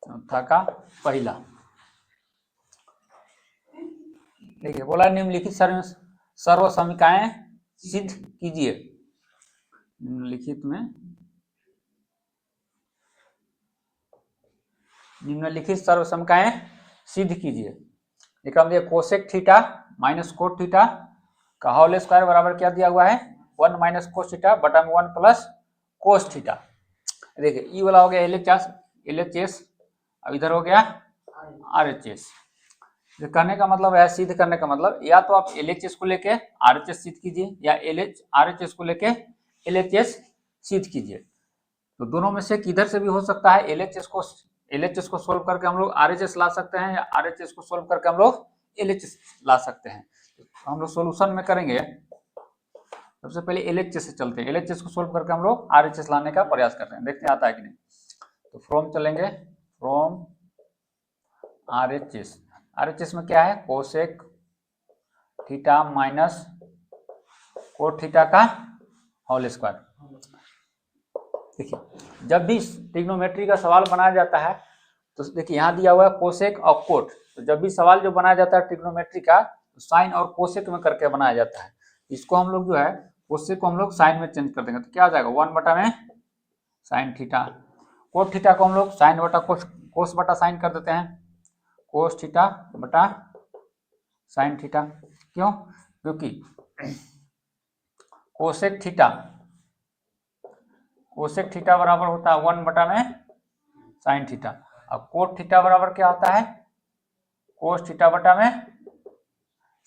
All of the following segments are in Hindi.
चौथा का पहला। देखिए बोला निम्नलिखित सर्वसमीकाएं सिद्ध कीजिए। निम्नलिखित सर्वसमीकाएं सिद्ध कीजिए। एक हम cosec theta minus cot theta का होल स्क्वायर बराबर क्या दिया हुआ है 1 माइनस कोस थीटा बटा में 1 प्लस कोस थीटा। देखिए ई वाला हो गया LHS, अब इधर हो गया RHS। कहने का मतलब है, सिद्ध करने का मतलब या तो आप LHS को लेके RHS सिद्ध कीजिए या RHS को लेके LHS सिद्ध कीजिए। तो दोनों में से किधर से भी हो सकता है। LHS को सोल्व करके हम लोग RHS ला सकते हैं या RHS को सोल्व करके हम लोग LHS ला सकते हैं। तो हम लोग सोल्यूशन में करेंगे, सबसे पहले LHS से चलते हैं। LHS को सोल्व करके हम लोग RHS लाने का प्रयास करते हैं, देखते हैं आता है कि नहीं। तो फ्रॉम चलेंगे, फ्रॉम RHS में क्या है cosec theta minus cot theta का होल स्क्वायर। देखिए जब भी ट्रिग्नोमेट्री का सवाल बनाया जाता है तो देखिए यहाँ दिया हुआ है कोसेक और कोट। तो जब भी सवाल जो बनाया जाता है ट्रिग्नोमेट्री का तो साइन और कोसेक में करके बनाया जाता है। इसको हम लोग जो है कोसेक को हम लोग साइन में चेंज कर देंगे तो क्या आ जाएगा 1 बटा में साइन थीटा। कोट थीटा को हम लोग साइन बटा कोस बटा साइन कर देते हैं, कोस थीटा बटा साइन थीटा। क्यों? क्योंकि कोसेक थीटा बराबर होता है 1 बटा में साइन थीटा। अब कोट थीटा बराबर क्या होता है कोस थीटा बटा में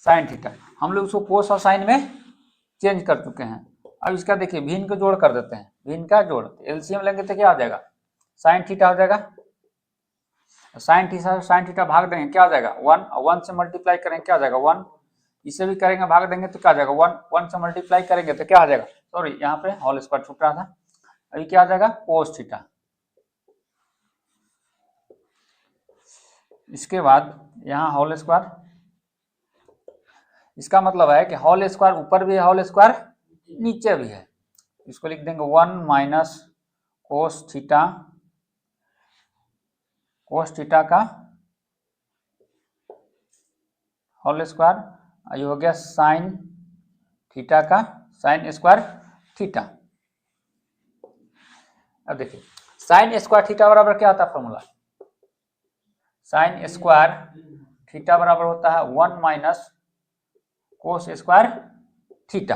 साइन थीटा। हम लोग उसको कोस और साइन में चेंज कर चुके हैं। अब इसका देखिए भिन्न को जोड़ कर देते हैं, भिन्न का जोड़ एलसीएम लेंगे तो क्या आ जाएगा साइन थीटा हो जाएगा। साइन थीटा भाग देंगे क्या आ जाएगा 1, और 1 से मल्टीप्लाई करेंगे क्या आ जाएगा 1। इसे भी करेंगे भाग देंगे तो क्या आ जाएगा 1 से मल्टीप्लाई करेंगे तो क्या आ जाएगा, सॉरी यहाँ पे होल स्क्वायर छूट रहा था। अभी क्या आ जाएगा कोस थीटा। इसके बाद यहाँ होल स्क्वायर, इसका मतलब है कि होल स्क्वायर ऊपर भी है होल स्क्वायर नीचे भी है। इसको लिख देंगे 1 माइनस कोस थीटा का होल स्क्वायर, ये हो गया साइन थीटा का साइन स्क्वायर थीटा। अब देखिए साइन स्क्वायर थीटा बराबर क्या होता है फॉर्मूला, साइन स्क्वायर थीटा बराबर होता है 1 माइनस कोस स्क्वायर थीटा।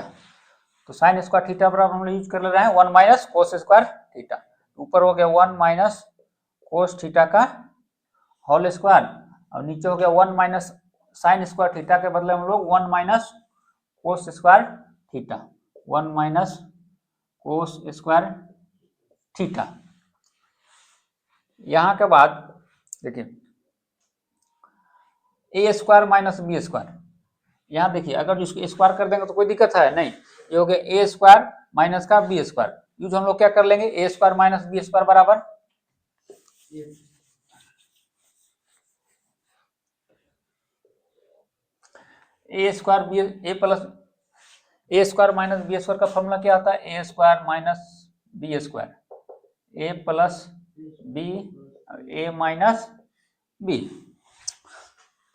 तो साइन स्क्वायर थीटा बराबर हम लोग यूज कर ले रहे हैं 1 माइनस कोस स्क्वायर थीटा। ऊपर हो गया 1 माइनस कोस थीटा का होल स्क्वायर और नीचे हो गया 1 माइनस साइन स्क्वायर थीटा के बदले हम लोग 1 minus cos square theta, 1 minus cos square theta. यहां के बाद देखिए ए स्क्वायर माइनस बी स्क्वायर, यहाँ देखिए अगर इसको स्क्वायर कर देंगे तो कोई दिक्कत है नहीं। ये हो गया ए स्क्वायर माइनस का बी स्क्वायर, यूज हम लोग क्या कर लेंगे ए स्क्वायर माइनस बी स्क्वायर बराबर ए स्क्वायर बी ए प्लस ए स्क्वायर माइनस बी स्क्वायर का फॉर्मूला क्या आता है ए square minus B square, A plus B A minus B.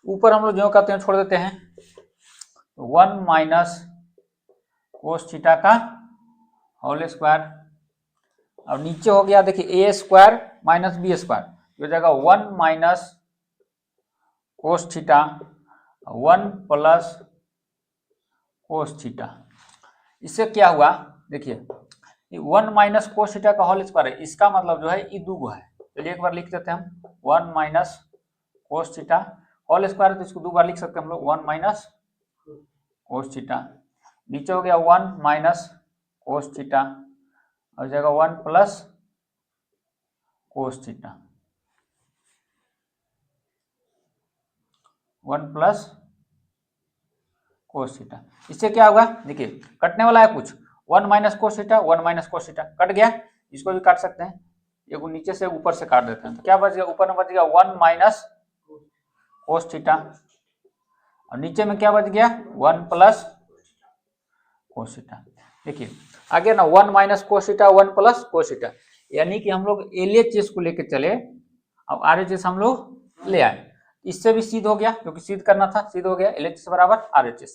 ऊपर हम लोग जो कहते हैं छोड़ देते हैं 1 माइनस कोस थीटा का होल स्क्वायर और नीचे हो गया देखिए ए स्क्वायर माइनस बी स्क्वायर, हो जाएगा 1 minus cos theta 1 plus cos theta. इससे क्या हुआ देखिए 1 माइनस कोस थीटा का होल स्क्वायर है, इसका मतलब जो है ये दूगो है। चलिए एक बार लिख देते हैं हम 1 minus cos theta whole square, तो इसको दो बार लिख सकते हैं हम लोग 1 माइनस कोस थीटा। नीचे हो गया 1 माइनस कोस थीटा और जगह 1 plus cos theta, 1 plus cos theta. इससे क्या होगा देखिए कटने वाला है कुछ 1 minus cos theta 1 minus cos theta cut गया, इसको भी काट सकते हैं, ये नीचे से ऊपर से काट देते हैं तो क्या बच गया ऊपर में बच गया 1 माइनस कोस थीटा और नीचे में क्या बच गया 1 प्लस कोस थीटा। देखिए आगे ना 1 minus cos theta 1 plus cos theta, यानी कि हम लोग LHS को लेकर चले अब RHS हम लोग ले आए, इससे भी सिद्ध हो गया, क्योंकि सिद्ध करना था, सिद्ध हो गया LHS बराबर RHS।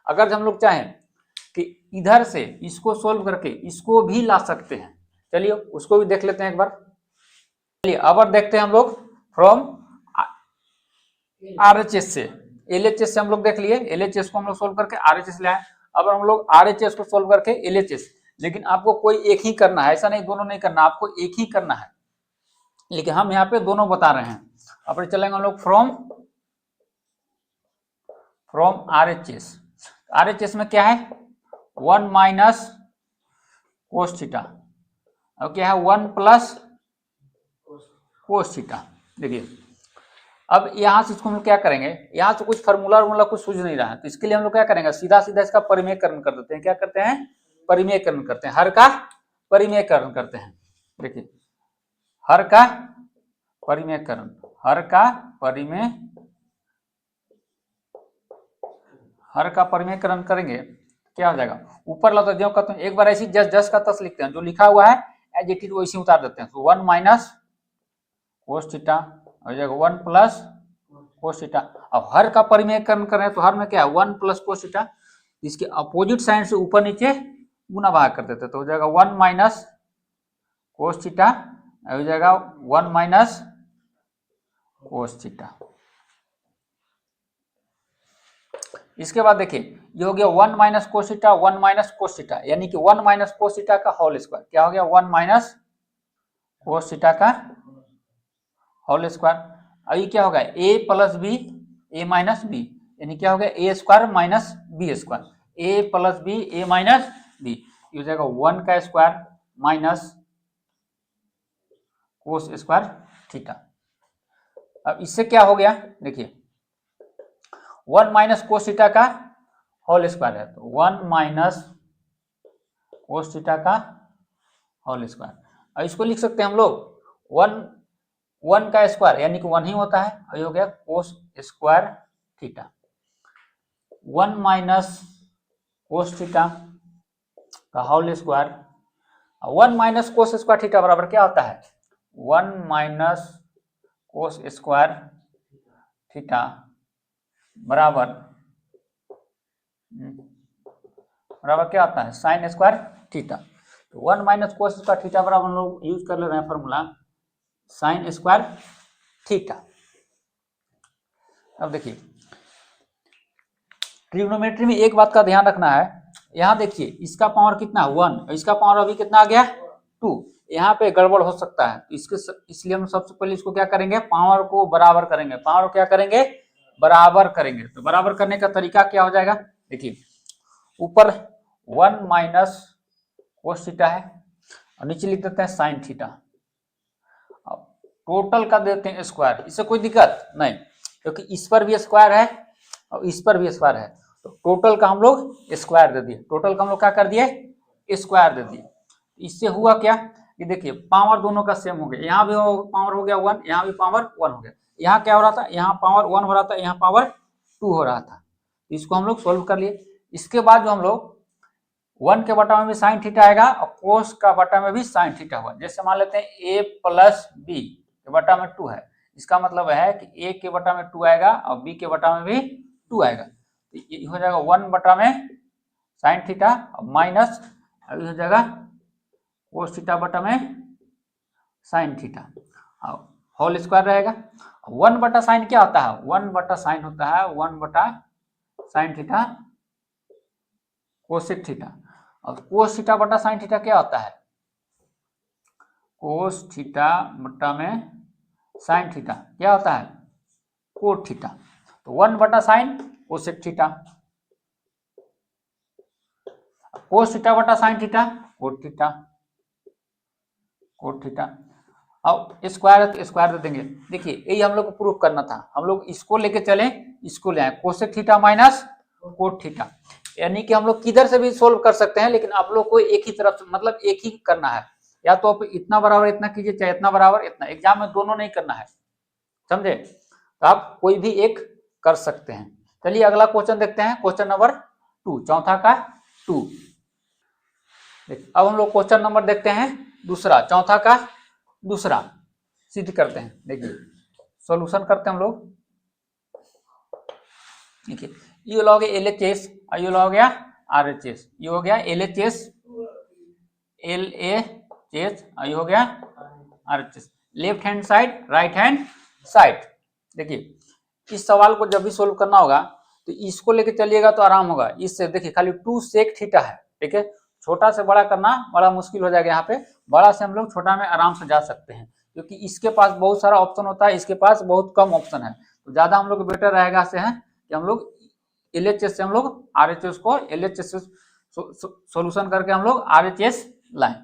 अगर हम लोग चाहें कि इधर से इसको सोल्व करके इसको भी ला सकते हैं, चलिए उसको भी देख लेते हैं एक बार। चलिए अब देखते हैं हम लोग फ्रॉम RHS से, LHS से हम लोग देख लिए, LHS को हम लोग सोल्व करके RHS ले आए। अब हम लोग RHS को सोल्व करके LHS, लेकिन आपको कोई एक ही करना है, ऐसा नहीं दोनों नहीं करना, आपको एक ही करना है, लेकिन हम यहाँ पे दोनों बता रहे हैं। अब चलेंगे हम लोग फ्रॉम RHS। RHS में क्या है 1 माइनस कोस थीटा, और क्या है 1 प्लस कोस थीटा। देखिए अब यहां से इसको हम लोग क्या करेंगे, यहां से कुछ फार्मूला कुछ सूझ नहीं रहा है, तो इसके लिए हम लोग क्या करेंगे, सीधा सीधा इसका परिमेयकरण कर देते हैं। क्या करते हैं, परिमेयकरण करते हैं, हर का परिमेयकरण करते हैं। देखिए हर का परिमेयकरण, हर का परिमेयकरण करेंगे क्या हो जाएगा, ऊपर लगा जो कहते हैं एक बार ऐसी जस का तस लिखते हैं, जो लिखा हुआ है एज इट इज वैसे उतार देते हैं। तो 1 माइनस कोस थीटा हो जाएगा 1 प्लस कोस थीटा। अब हर का परिमेयकरण करें तो हर में क्या है 1 प्लस कोस थीटा, इसके अपोजिट साइड से ऊपर नीचे गुना भाग कर देते, तो हो जाएगा 1 माइनस कोस थीटा, हो जाएगा 1 माइनस कोस थीटा। इसके बाद देखिए ये हो गया 1 minus cos theta, 1 minus cos theta, यानी कि 1 माइनस कोस थीटा का होल स्क्वायर। क्या हो गया 1 माइनस कोस थीटा का होल स्क्वायर। अभी क्या होगा a plus B A minus B, यानी क्या हो गया A square minus B square, A plus B A minus B, ये हो जाएगा 1 का square minus cos square theta. अब इससे क्या हो गया देखिए 1 माइनस कोस थीटा का होल स्क्वायर है, तो 1 माइनस कोस थीटा का होल स्क्वायर। अब इसको लिख सकते हैं हम लोग 1 का स्क्वायर यानी कि 1 ही होता है, और ये हो गया cos square theta. 1 minus cos theta का whole square, 1 minus cos square theta बराबर क्या होता है 1 माइनस कोस स्क्वायर थीटा बराबर क्या होता है साइन स्क्वायर थीटा। तो 1 माइनस कोस स्क्वायर थीटा बराबर हम लोग यूज कर ले रहे हैं फॉर्मूला साइन स्क्वायर थीटा। अब देखिए ट्रिग्नोमेट्री में एक बात का ध्यान रखना है, यहाँ देखिए इसका पावर कितना 1, इसका पावर अभी कितना आ गया 2, यहाँ पे गड़बड़ हो सकता है, इसलिए हम सबसे पहले इसको क्या करेंगे पावर को बराबर करेंगे, पावर क्या करेंगे बराबर करेंगे। तो बराबर करने का तरीका क्या हो जाएगा, देखिए ऊपर 1 माइनस कोस थीटा है और नीचे लिख देते हैं साइन थीटा, टोटल का देते हैं स्क्वायर, इससे कोई दिक्कत नहीं क्योंकि इस पर भी स्क्वायर है और इस पर भी स्क्वायर है, तो टोटल का हम लोग स्क्वायर दे दिए, टोटल का हम लोग क्या कर दिए स्क्वायर दे दिए। इससे हुआ क्या कि देखिए पावर दोनों का सेम हो गया, यहाँ भी पावर हो गया 1, यहाँ भी पावर 1 हो गया, यहाँ क्या हो रहा था यहाँ पावर 1 हो रहा था, यहाँ पावर 2 हो रहा था, इसको हम लोग सोल्व कर लिए। इसके बाद जो हम लोग 1 के बटा में भी साइन थीटा आएगा और कोस का बटा में भी साइन थीटा हुआ, जैसे मान लेते हैं a प्लस बी के बटा में 2 है, इसका मतलब है कि a के बटा में 2 आएगा और b के बटा में भी 2 आएगा, तो ये हो जाएगा 1 बटा में साइन थीटा माइनस अभी हो जाएगा कोस थीटा बटा में साइन थीटा होल स्क्वायर रहेगा। 1 बटा साइन क्या होता है 1 बटा साइन होता है 1 बटा साइन थीटा कोसेक थीटा, और कोस थीटा बटा साइन थीटा क्या होता है कोस थीटा बटा में साइन थीटा क्या होता है कोट थीटा, तो 1 बटा sine cosec theta, cos theta बटा sine theta cot theta, cot theta. अब स्क्वायर है तो स्क्वायर दे देंगे। देखिए यही हम लोग को प्रूफ करना था, हम लोग इसको लेके चले इसको ले आए cosec theta minus cot theta, यानी कि हम लोग किधर से भी सोल्व कर सकते हैं, लेकिन आप लोग को एक ही तरफ मतलब एक ही करना है, या तो आप इतना बराबर इतना कीजिए चाहे इतना बराबर इतना, एग्जाम में दोनों नहीं करना है, समझे, तो आप कोई भी एक कर सकते हैं। चलिए अगला क्वेश्चन देखते हैं, क्वेश्चन नंबर 2 चौथा का 2। अब हम लोग क्वेश्चन नंबर देखते हैं दूसरा, चौथा का दूसरा। सिद्ध करते हैं। देखिए सॉल्यूशन करते हैं हम लोग। देखिए ये हो गया LHS, ये हो गया RHS, ये हो गया LHS LHS, ये हो गया RHS। Left hand side, right hand side. देखिए इस सवाल को जब भी सोल्व करना होगा तो इसको लेके चलिएगा तो आराम होगा। इससे देखिए खाली 2 sec थीटा है, ठीक है। छोटा से बड़ा करना बड़ा मुश्किल हो जाएगा, यहाँ पे बड़ा से हम लोग छोटा में आराम से जा सकते हैं, क्योंकि इसके पास बहुत सारा ऑप्शन होता है, इसके पास बहुत कम ऑप्शन है। तो ज्यादा हम लोग बेटर रहेगा से है कि हम लोग LHS से हम लोग RHS को LHS से सोल्यूशन करके हम लोग RHS लाएं।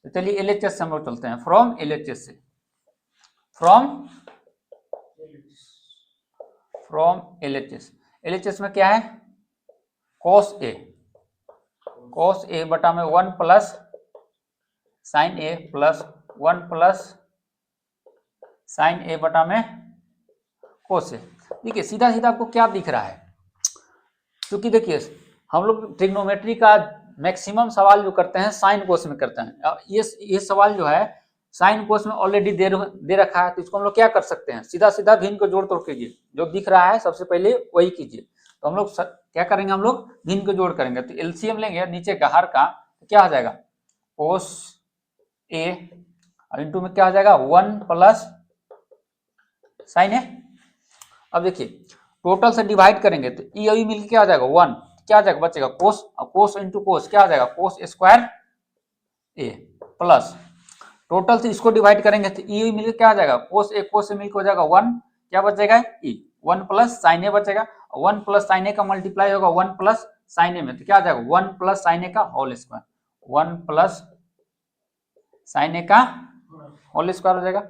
तो चलिए LHS से हम लोग चलते हैं, फ्रॉम LHS से, फ्रॉम LHS में क्या है, cos A बटा में 1 plus sin A plus 1 plus sin A बटा में cos A। देखिए सीधा सीधा आपको क्या दिख रहा है, क्योंकि देखिए हम लोग ट्रिग्नोमेट्री का मैक्सिमम सवाल जो करते हैं साइन कोस में करते हैं। ये सवाल जो है साइन कोस में ऑलरेडी दे रखा है, तो इसको हम लोग क्या कर सकते हैं, सीधा सीधा भिन्न को जोड़ तोड़ कीजिए, जो दिख रहा है सबसे पहले वही कीजिए। तो हम लोग क्या करेंगे, हम लोग भिन्न को जोड़ करेंगे, तो एलसीएम लेंगे नीचे का हर का, तो क्या आ जाएगा कोस ए इंटू में क्या आ जाएगा 1 प्लस साइन ए। अब देखिए टोटल से डिवाइड करेंगे तो ई मिलकर क्या आ जाएगा 1, क्या आ जाएगा बचेगा कोस, और कोस इंटू कोस क्या आ जाएगा cos square A plus total से इसको डिवाइड करेंगे तो ई मिलकर क्या आ जाएगा कोस ए, कोस से मिलकर हो जाएगा 1, क्या बचेगा ई 1 प्लस साइन ए बचेगा, 1 प्लस साइन ए का मल्टीप्लाई होगा 1 प्लस साइन ए में, तो क्या आ जाएगा 1 प्लस साइन ए का होल स्क्वायर, 1 प्लस साइन ए का होल स्क्वायर हो जाएगा।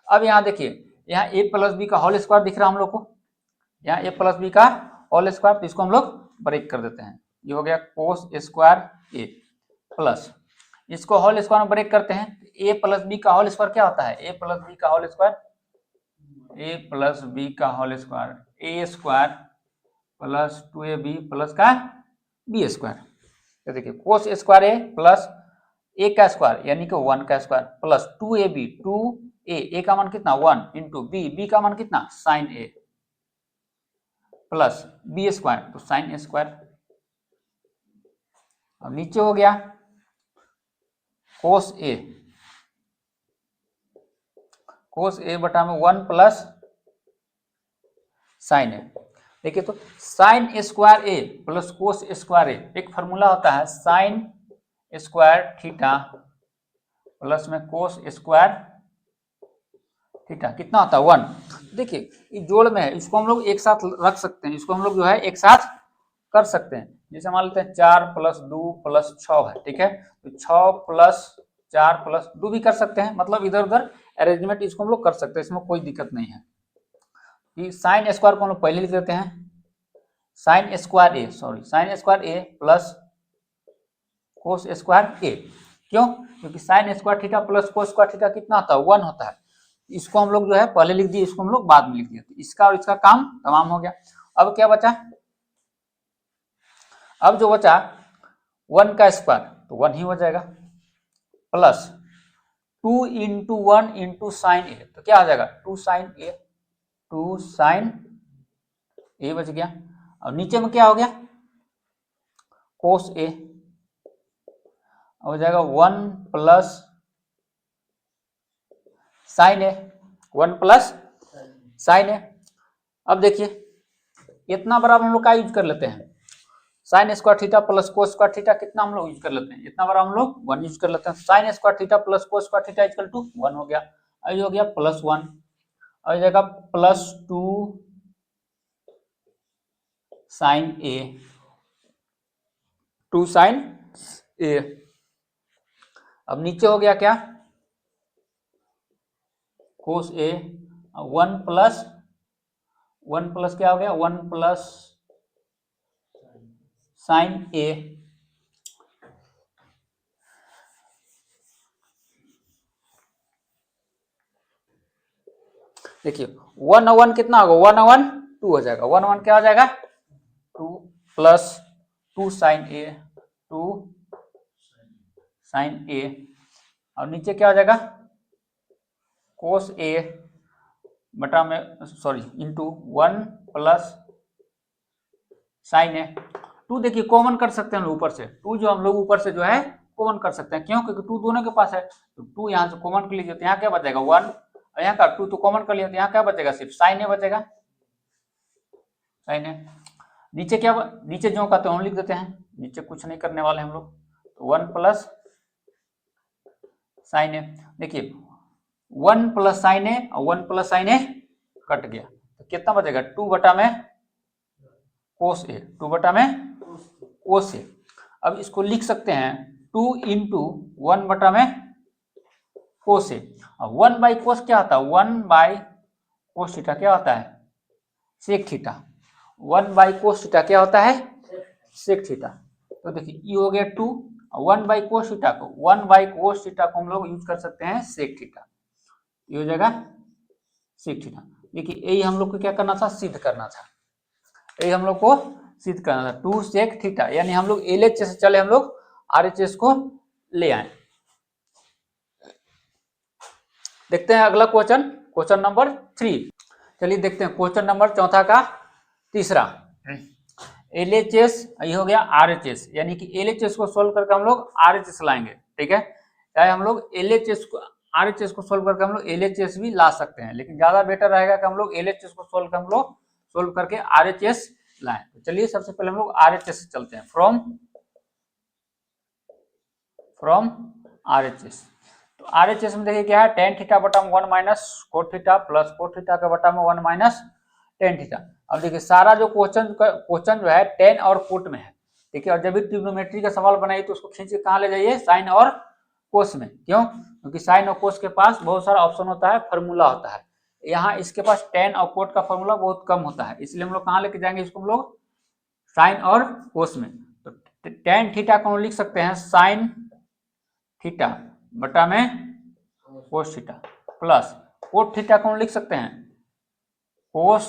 अब यहाँ देखिए यहाँ ए प्लस बी का होल स्क्वायर दिख रहा है हम लोग को, यहाँ ए प्लस बी का होल स्क्वायर, तो इसको हम लोग ब्रेक कर देते हैं, ये हो गया कोस स्क्वायर ए प्लस इसको होल स्क्वायर में ब्रेक करते हैं, ए प्लस बी का होल स्क्वायर क्या होता है ए प्लस बी का whole square, A plus B का होल स्क्वायर ए स्क्वायर प्लस 2ab प्लस का बी स्क्वायर। तो देखिए कोस स्क्वायर ए प्लस ए का स्क्वायर यानी कि 1 का स्क्वायर प्लस 2ab 2a का मान कितना 1 इंटू बी का मान कितना साइन ए प्लस बी स्क्वायर तो साइन ए स्क्वायर। अब नीचे हो गया कोस ए बटा में 1 प्लस साइन ए। देखिए तो sign square A plus cos square ए, एक फॉर्मूला होता है साइन स्क्वायर थीटा प्लस में कोस स्क्वायर थीटा, कितना होता है 1। देखिए ये जोड़ में है, इसको हम लोग एक साथ रख सकते हैं, इसको हम लोग जो है एक साथ कर सकते हैं। जैसे मान लेते हैं 4 प्लस 2 प्लस 6 है, ठीक है, तो 6 प्लस 4 प्लस 2 भी कर सकते हैं, मतलब इधर उधर अरेंजमेंट इसको हम लोग कर सकते हैं, इसमें कोई दिक्कत नहीं है। कि साइन स्क्वायर को हम लोग पहले लिख देते हैं sine square A plus cos square ए, क्यों, क्योंकि sign square theta plus cos square theta कितना होता है 1 होता है। इसको हम लोग जो है पहले लिख दिए, इसको हम लोग बाद में लिख दिए, इसका और इसका काम तमाम हो गया। अब क्या बचा, अब जो बचा 1 का स्क्वायर तो 1 ही हो जाएगा प्लस 2 इंटू 1 इंटू साइन ए, तो क्या आ जाएगा 2 साइन ए बच गया। और नीचे में क्या हो गया कोस ए हो जाएगा 1 प्लस साइन ए, 1 प्लस साइन ए। अब देखिए इतना बड़ा हम लोग का यूज कर लेते हैं sine square theta plus cos square theta, कितना हम लोग यूज कर लेते हैं, इतना बड़ा हम लोग 1 यूज कर लेते हैं। Sine square theta plus cos square theta equal to 1 हो गया, अब हो गया प्लस 1, अब जाएगा प्लस 2 साइन ए, 2 साइन ए। अब नीचे हो गया क्या कोस ए 1 प्लस क्या हो गया 1 प्लस साइन ए। देखिए 1 कितना होगा 1 2 हो जाएगा, 1 क्या हो जाएगा 2 प्लस 2 साइन ए, 2 साइन ए, और नीचे क्या हो जाएगा कोस ए बटा में सॉरी इंटू 1 प्लस साइन ए। 2 देखिए कॉमन कर सकते हैं हम लोग ऊपर से, 2 जो हम लोग ऊपर से जो है कॉमन कर सकते हैं, क्यों? क्योंकि 2 दोनों के पास है, तो 2 यहाँ से कॉमन कर लीजिए, तो यहाँ क्या बचेगा 1, और यहाँ का 2 तो कॉमन कर लिया, तो यहाँ क्या बचेगा? सिर्फ साइन ए बचेगा, साइन ए। नीचे क्या नीचे जो कहते हैं लिख देते हैं, नीचे कुछ नहीं करने वाले हम लोग, तो 1 प्लस साइन ए। देखिए 1 प्लस साइन ए और 1 प्लस साइन ए कट गया, तो कितना बचेगा? 2 बटा में कोस ए, 2 बटा में कोस ए। अब इसको लिख सकते हैं 2 इंटू 1 बटा में कोस ए। और 1 बाई कोस क्या होता है? 1 बाई कोस थीटा क्या होता है? Sec theta. 1 by cos theta क्या होता है? Sec theta. तो देखिए ये हो गया 2, 1 बाई कोस थीटा को 1 बाई कोस थीटा को हम लोग यूज कर सकते हैं सेक थीटा, ये हो जाएगा सेक थीटा। देखिए यही हम लोग को क्या करना था? सिद्ध करना था, यही हम लोग को सिद्ध करना था, 2 सेक थीटा, यानी हम लोग LHS से चले हम लोग RHS को ले आए। देखते हैं अगला क्वेश्चन, क्वेश्चन नंबर 3। चलिए देखते हैं क्वेश्चन नंबर चौथा का तीसरा। LHS ये हो गया RHS, यानी कि LHS को सोल्व करके हम लोग RHS लाएंगे, ठीक है? चाहे हम लोग LHS को RHS को सोल्व करके हम लोग LHS भी ला सकते हैं, लेकिन ज्यादा बेटर रहेगा कि हम लोग LHS को सोल्व करके RHS लाएं। तो चलिए सबसे पहले हम लोग RHS से चलते हैं, फ्रॉम RHS। तो RHS में देखिए क्या है? tan थीटा बटा में 1 minus cot theta plus cot theta का बटा में 1 माइनस tan थीटा। अब देखिए सारा जो क्वेश्चन जो है tan और कोट में है, ठीक है? और जब भी ट्रिग्नोमेट्री का सवाल बनाइए तो उसको खींच के कहाँ ले जाइए? साइन और कोस में। क्यों? क्योंकि साइन और कोस के पास बहुत सारा ऑप्शन होता है, फॉर्मूला होता है। यहाँ इसके पास tan और कोट का फॉर्मूला बहुत कम होता है, इसलिए हम लोग कहाँ लेके जाएंगे इसको? हम लोग साइन और कोस में। तो tan थीटा को हम लिख सकते हैं साइन थीटा बटा में cos theta plus cot theta को हम लिख सकते हैं कोस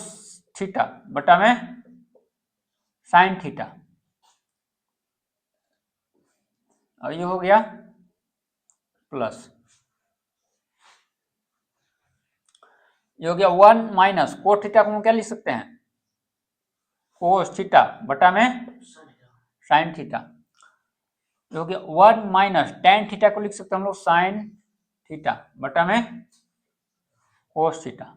थीटा बटा में साइन थीटा, और ये हो गया प्लस, ये हो गया 1 माइनस कोट थीटा को हम क्या लिख सकते हैं? कोस थीटा बटा में साइन थीटा। ये हो गया 1 माइनस tan थीटा को लिख सकते हैं हम लोग साइन थीटा बटा में कोस थीटा।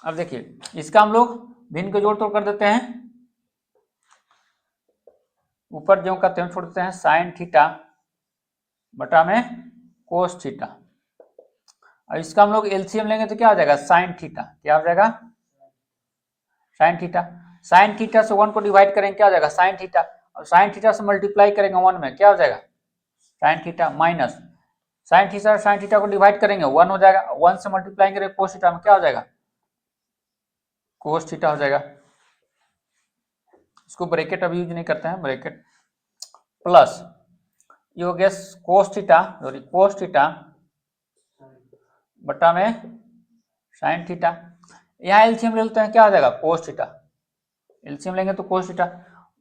अब देखिए इसका हम लोग भिन्न को जोड़ तोड़ कर देते हैं, ऊपर जो का त्यों छोड़ देते हैं साइन थीटा बटा में कोस थीटा, और इसका हम लोग एलसीएम लेंगे तो क्या हो जाएगा? Sine theta. क्या हो जाएगा? Sine theta. साइन थीटा से 1 को डिवाइड करेंगे क्या हो जाएगा? साइन थीटा, और साइन थीटा से मल्टीप्लाई करेंगे 1 में क्या हो जाएगा? Sine theta minus sine theta को डिवाइड करेंगे 1 हो जाएगा, 1 से मल्टीप्लाई करेंगे कोस थीटा में क्या हो जाएगा? कोस थीटा हो जाएगा। इसको ब्रैकेट अभी यूज नहीं करते हैं, ब्रैकेट प्लस ये हो गया कोस थीटा बटा में साइन थीटा। यहाँ एलसीएम ले लेते हैं क्या हो जाएगा? Cos theta. एलसीएम लेंगे तो कोस थीटा,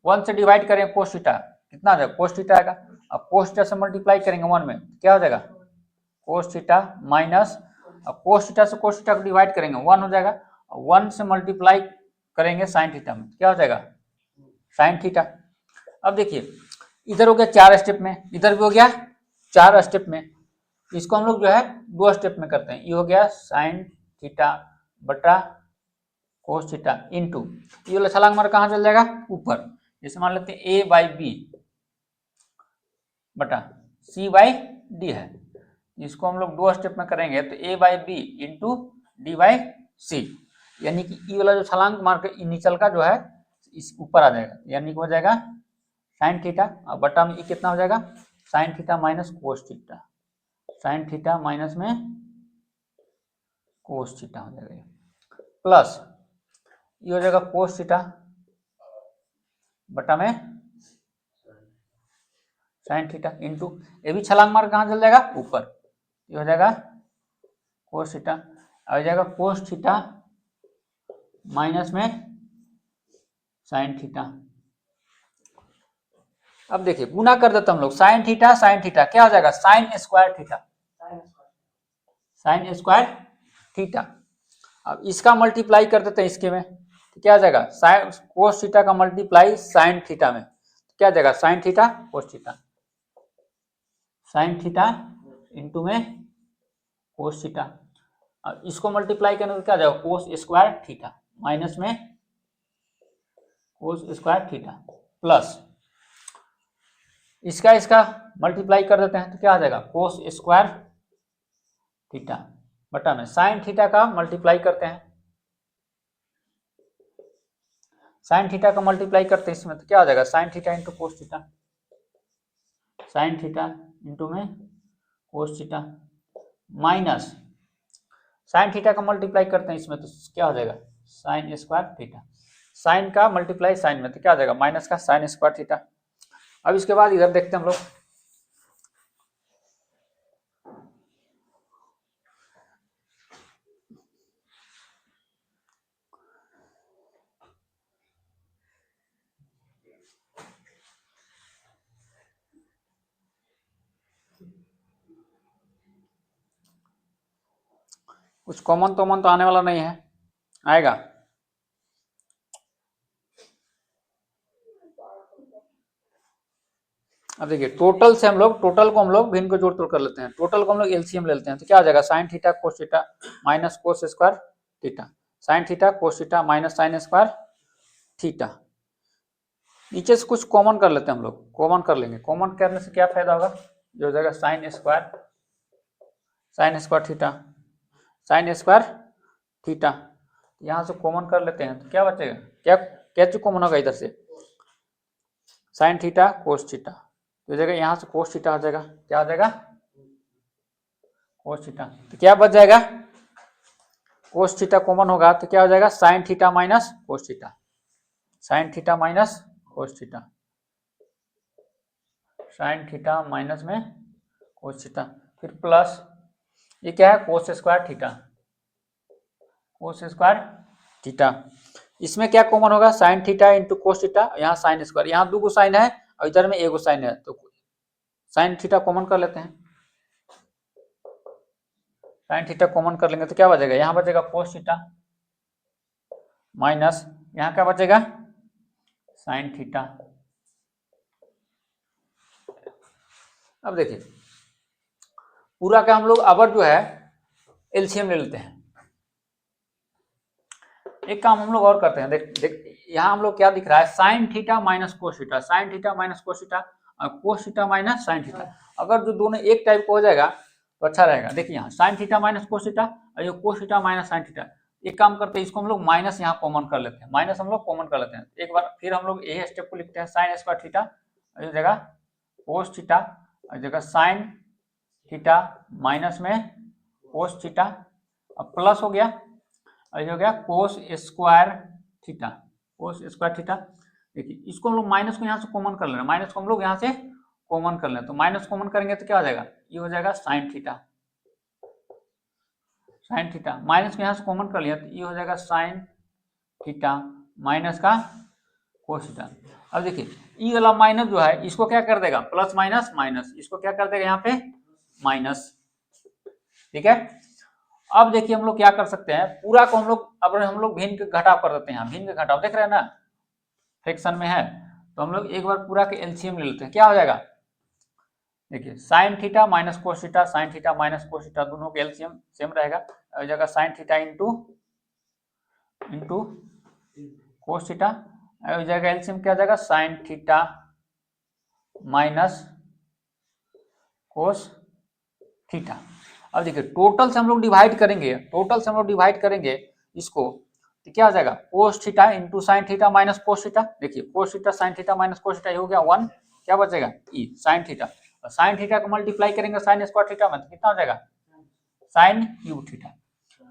1 से डिवाइड करें कोस थीटा कितना आ जाएगा? कोस थीटा आएगा। अब कोस थीटा से मल्टीप्लाई करेंगे 1 में क्या हो जाएगा? कोस थीटा माइनस, अब कोस थीटा से कोस थीटा को डिवाइड करेंगे 1 हो जाएगा, 1 से मल्टीप्लाई करेंगे साइन थीटा में क्या हो जाएगा? Sine theta. अब देखिए इधर हो गया 4 स्टेप में, इधर भी हो गया 4 स्टेप में, इसको हम लोग जो है 2 स्टेप में करते हैं। ये हो गया साइन थीटा बटा कोस थीटा इंटू ये वाला छलांग मार कहाँ चल जाएगा? ऊपर। जैसे मान लेते हैं ए बाई बी बटा सी बाई डी है, इसको हम लोग 2 स्टेप में करेंगे तो A by B into D by C, यानी कि ई वाला जो छलांग मार के नीचल का जो है इस ऊपर आ जाएगा, यानी कि हो जाएगा साइन थीटा, और बटा में ई कितना हो जाएगा? Sine theta minus cos theta, sine theta minus में कोस थीटा हो जाएगा, प्लस ये हो जाएगा कोस थीटा बटा में साइन थीटा इंटू ये भी छलांग मार कहाँ चल जाएगा? ऊपर। ये हो जाएगा कोस थीटा, आ जाएगा कोस थीटा माइनस में साइन थीटा, अब देखिए गुना कर देते हम लोग, साइन थीटा क्या हो जाएगा, sine square theta, sign square theta. अब इसका मल्टीप्लाई कर देते हैं इसके में, तो क्या आ जाएगा, साइन कोस थीटा का मल्टीप्लाई साइन थीटा में, तो क्या आ जाएगा, sine theta cos theta, sine theta into में कोस थीटा। अब इसको मल्टीप्लाई करने तो क्या आ जाएगा, कोस स्क्वायर थीटा माइनस में कोस स्क्वायर थीटा प्लस इसका मल्टीप्लाई कर देते हैं तो क्या आ जाएगा, कोस स्क्वायर थीटा बटा में साइन थीटा का मल्टीप्लाई करते हैं, साइन थीटा का मल्टीप्लाई करते हैं इसमें तो क्या आ जाएगा, sine theta into cos theta, sine theta into में cos theta minus sine theta का मल्टीप्लाई करते हैं इसमें तो क्या हो जाएगा, साइन स्क्वायर थीटा, साइन का मल्टीप्लाई साइन में तो क्या आ जाएगा, माइनस का साइन स्क्वायर थीटा। अब इसके बाद इधर देखते हैं हम लोग, कुछ कॉमन तो आने वाला नहीं है, आएगा। अब देखिए टोटल से हम लोग, टोटल को हम लोग भिन्न को जोड़ तोड़ कर लेते हैं, टोटल को हम लोग एलसीएम ले लेते हैं तो क्या आ जाएगा, sine theta cos theta minus cos square theta, sine theta cos theta minus sine square theta. नीचे से कुछ कॉमन कर लेते हैं हम लोग, कॉमन कर लेंगे, कॉमन करने से क्या फायदा होगा, जो हो जाएगा sine square theta, sign square theta, यहां से कॉमन कर लेते हैं तो क्या बचेगा, क्या चीज कॉमन होगा इधर से, साइन थीटा कोस थीटा, तो जगह यहां से कोस थीटा आ जाएगा, क्या आ जाएगा, कोस थीटा, तो क्या बच जाएगा, कोस थीटा कॉमन होगा तो क्या हो जाएगा, sine theta minus cos theta, sine theta minus cos theta, sine theta minus में कोस थीटा, फिर प्लस ये क्या है, कोस square theta, cos square theta, इसमें क्या कॉमन होगा, sign theta into cos theta, यहाँ साइन स्क्वायर, यहाँ दो साइन है और इधर में एक साइन है तो साइन थीटा कॉमन कर लेते हैं, साइन थीटा कॉमन कर लेंगे तो क्या बचेगा, यहाँ बचेगा कोस थीटा माइनस यहाँ क्या बचेगा, साइन थीटा। अब देखिए पूरा का हम लोग अबर जो है एलसीएम ले लेते हैं, एक काम हम लोग और करते हैं, देख यहाँ हम लोग क्या दिख रहा है, sine theta minus cos theta, sine theta minus cos theta और cos theta minus sine theta, अगर जो दोनों एक टाइप का हो जाएगा तो अच्छा रहेगा। देखिए यहाँ sign theta minus cos theta और ये कोस थीटा माइनस साइन थीटा, एक काम करते हैं इसको हम लोग माइनस यहाँ कॉमन कर लेते हैं, माइनस हम लोग कॉमन कर लेते हैं, एक बार फिर हम लोग यही स्टेप को लिखते हैं, साइन स्क्वायर थीटा और जगह कोस थीटा और जगह साइन थीटा माइनस में कोस थीटा अब प्लस हो गया और ये हो गया cos square theta, cos square theta. देखिए इसको हम लोग माइनस को यहाँ से कॉमन कर लेना, माइनस को हम लोग यहाँ से कॉमन कर लें तो माइनस कॉमन करेंगे तो क्या हो जाएगा, ये हो जाएगा sine theta, sine theta minus को यहाँ से कॉमन कर लिया तो ये हो जाएगा साइन थीटा माइनस का कोस थीटा। अब देखिए ई वाला माइनस जो है इसको क्या कर देगा, प्लस माइनस माइनस, इसको क्या कर देगा यहाँ पे माइनस, ठीक है। अब देखिए हम लोग क्या कर सकते हैं, पूरा को हम लोग अब हम लोग भिन्न घटाव कर देते हैं, भिन्न घटाव देख रहे हैं ना, फ्रैक्शन में है तो हम लोग एक बार पूरा के एलसीएम ले लेते हैं, क्या हो जाएगा, देखिए sine theta minus cos theta, sine theta minus cos theta दोनों के एलसीएम सेम रहेगा, और जगह sign theta into cos theta, और जगह एलसीएम क्या हो जाएगा, sine theta minus cos theta. अब देखिए टोटल से हम लोग डिवाइड करेंगे, टोटल से हम लोग डिवाइड करेंगे इसको तो क्या हो जाएगा, cos theta into sine theta minus cos theta, देखिए cos theta sine theta minus cos theta हो गया 1, क्या बचेगा ई साइन थीटा, और साइन थीटा को मल्टीप्लाई करेंगे साइन स्क्वायर थीटा में तो कितना हो जाएगा, साइन क्यूब थीटा,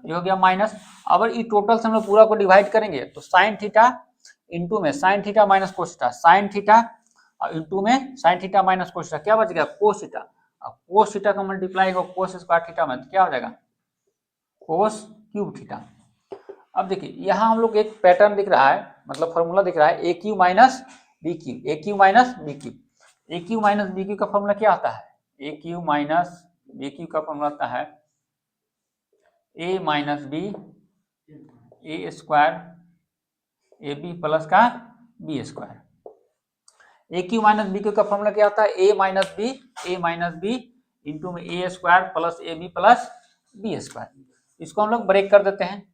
ये हो गया माइनस। अब ये टोटल से हम लोग पूरा को डिवाइड करेंगे तो साइन थीटा इंटू में sine theta minus cos theta, sine theta into में sine theta minus cos theta, क्या बच गया कोस थीटा, कोस थीटा का मल्टीप्लाई हो कोस स्क्वायर थीटा में तो क्या हो जाएगा कोस क्यूब थीटा। अब देखिए यहाँ हम लोग एक पैटर्न दिख रहा है, मतलब फॉर्मूला दिख रहा है A Q minus B Q, A Q minus B Q, A Q minus B Q का फॉर्मूला क्या आता है? A Q minus B Q का फॉर्मूला आता है A minus B A square A B plus का B square. A Q minus B Q का फॉर्मूला क्या आता है? ए माइनस बी इंटू में A square plus A B plus B square. इसको हम लोग ब्रेक कर देते हैं,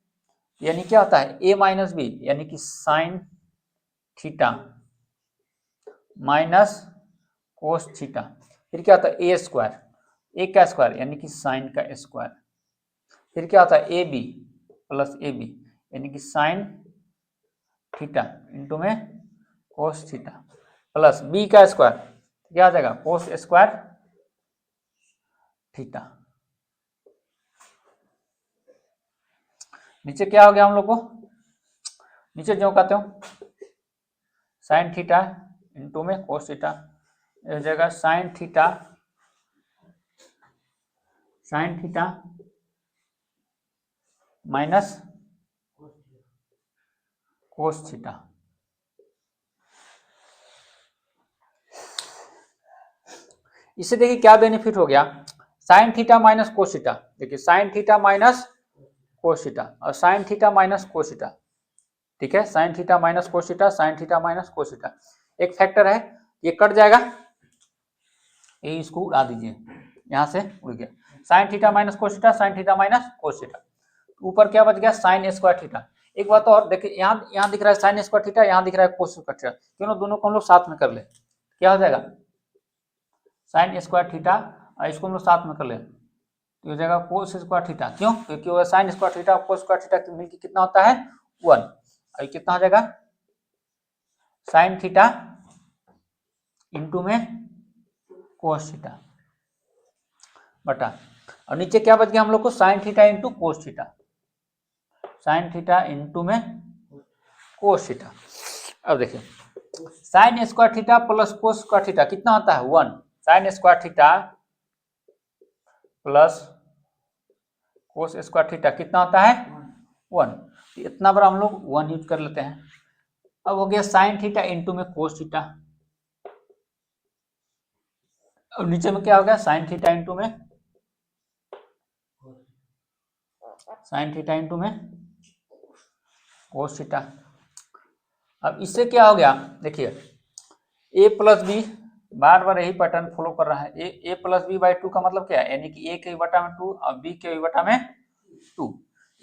यानी क्या होता है? ए माइनस बी यानी कि sine theta minus cos theta, फिर क्या होता है? ए स्क्वायर, ए का स्क्वायर यानी कि साइन का स्क्वायर, फिर क्या होता है? A B plus A B यानी कि साइन थीटा इंटू में कोस थीटा प्लस बी का स्क्वायर क्या आ जाएगा? Cos square theta. नीचे क्या हो गया हम लोग को? नीचे जो कहते हो साइन थीटा इंटू में कोस थीटा, हो जाएगा sine theta minus cos theta. इससे देखिए क्या बेनिफिट हो गया? Sine theta minus cos theta, देखिए sine theta minus cos theta और sine theta minus cos theta, ठीक है? Sine theta minus cos theta, sine theta minus cos theta, एक फैक्टर है, ये कट जाएगा, ये इसको उड़ा दीजिए, यहां से उड़ गया। Sine theta minus cos theta, sine theta minus cos theta, ऊपर क्या बच गया? Sign square theta. एक बात और देखिए, यहाँ दिख रहा है साइन स्क्वायर थीटा, यहाँ दिख रहा है कोस स्क्वायर थीटा, क्यों दोनों को हम लोग साथ में कर ले, क्या हो जाएगा? साइन स्क्वायर थीटा और इसको हम लोग साथ में कर ले तो हो जाएगा कोस स्क्वायर थीटा। क्यों? क्योंकि साइन स्क्वायर थीटा और कोस स्क्वायर थीटा मिलकर कितना होता है? 1। और कितना हो जाएगा? साइन थीटा इंटू में कोस थीटा बटा, और नीचे क्या बच गया हम लोग को? Sign theta into cos theta, sine theta into में कोस थीटा। अब देखिए sign square theta plus cos square theta कितना होता है? 1। Sign square theta plus cos square theta कितना होता है? 1। इतना बड़ा हम लोग 1 यूज कर लेते हैं। अब हो गया साइन थीटा इंटू में कोस थीटा, अब नीचे में क्या हो गया? साइन थीटा इंटू में कोस थीटा। अब इससे क्या हो गया? देखिए a प्लस बी, बार बार यही पैटर्न फॉलो कर रहा है। ए प्लस बी बाई 2 का मतलब क्या है? यानी कि a के बटा में 2 और b के बटा में 2।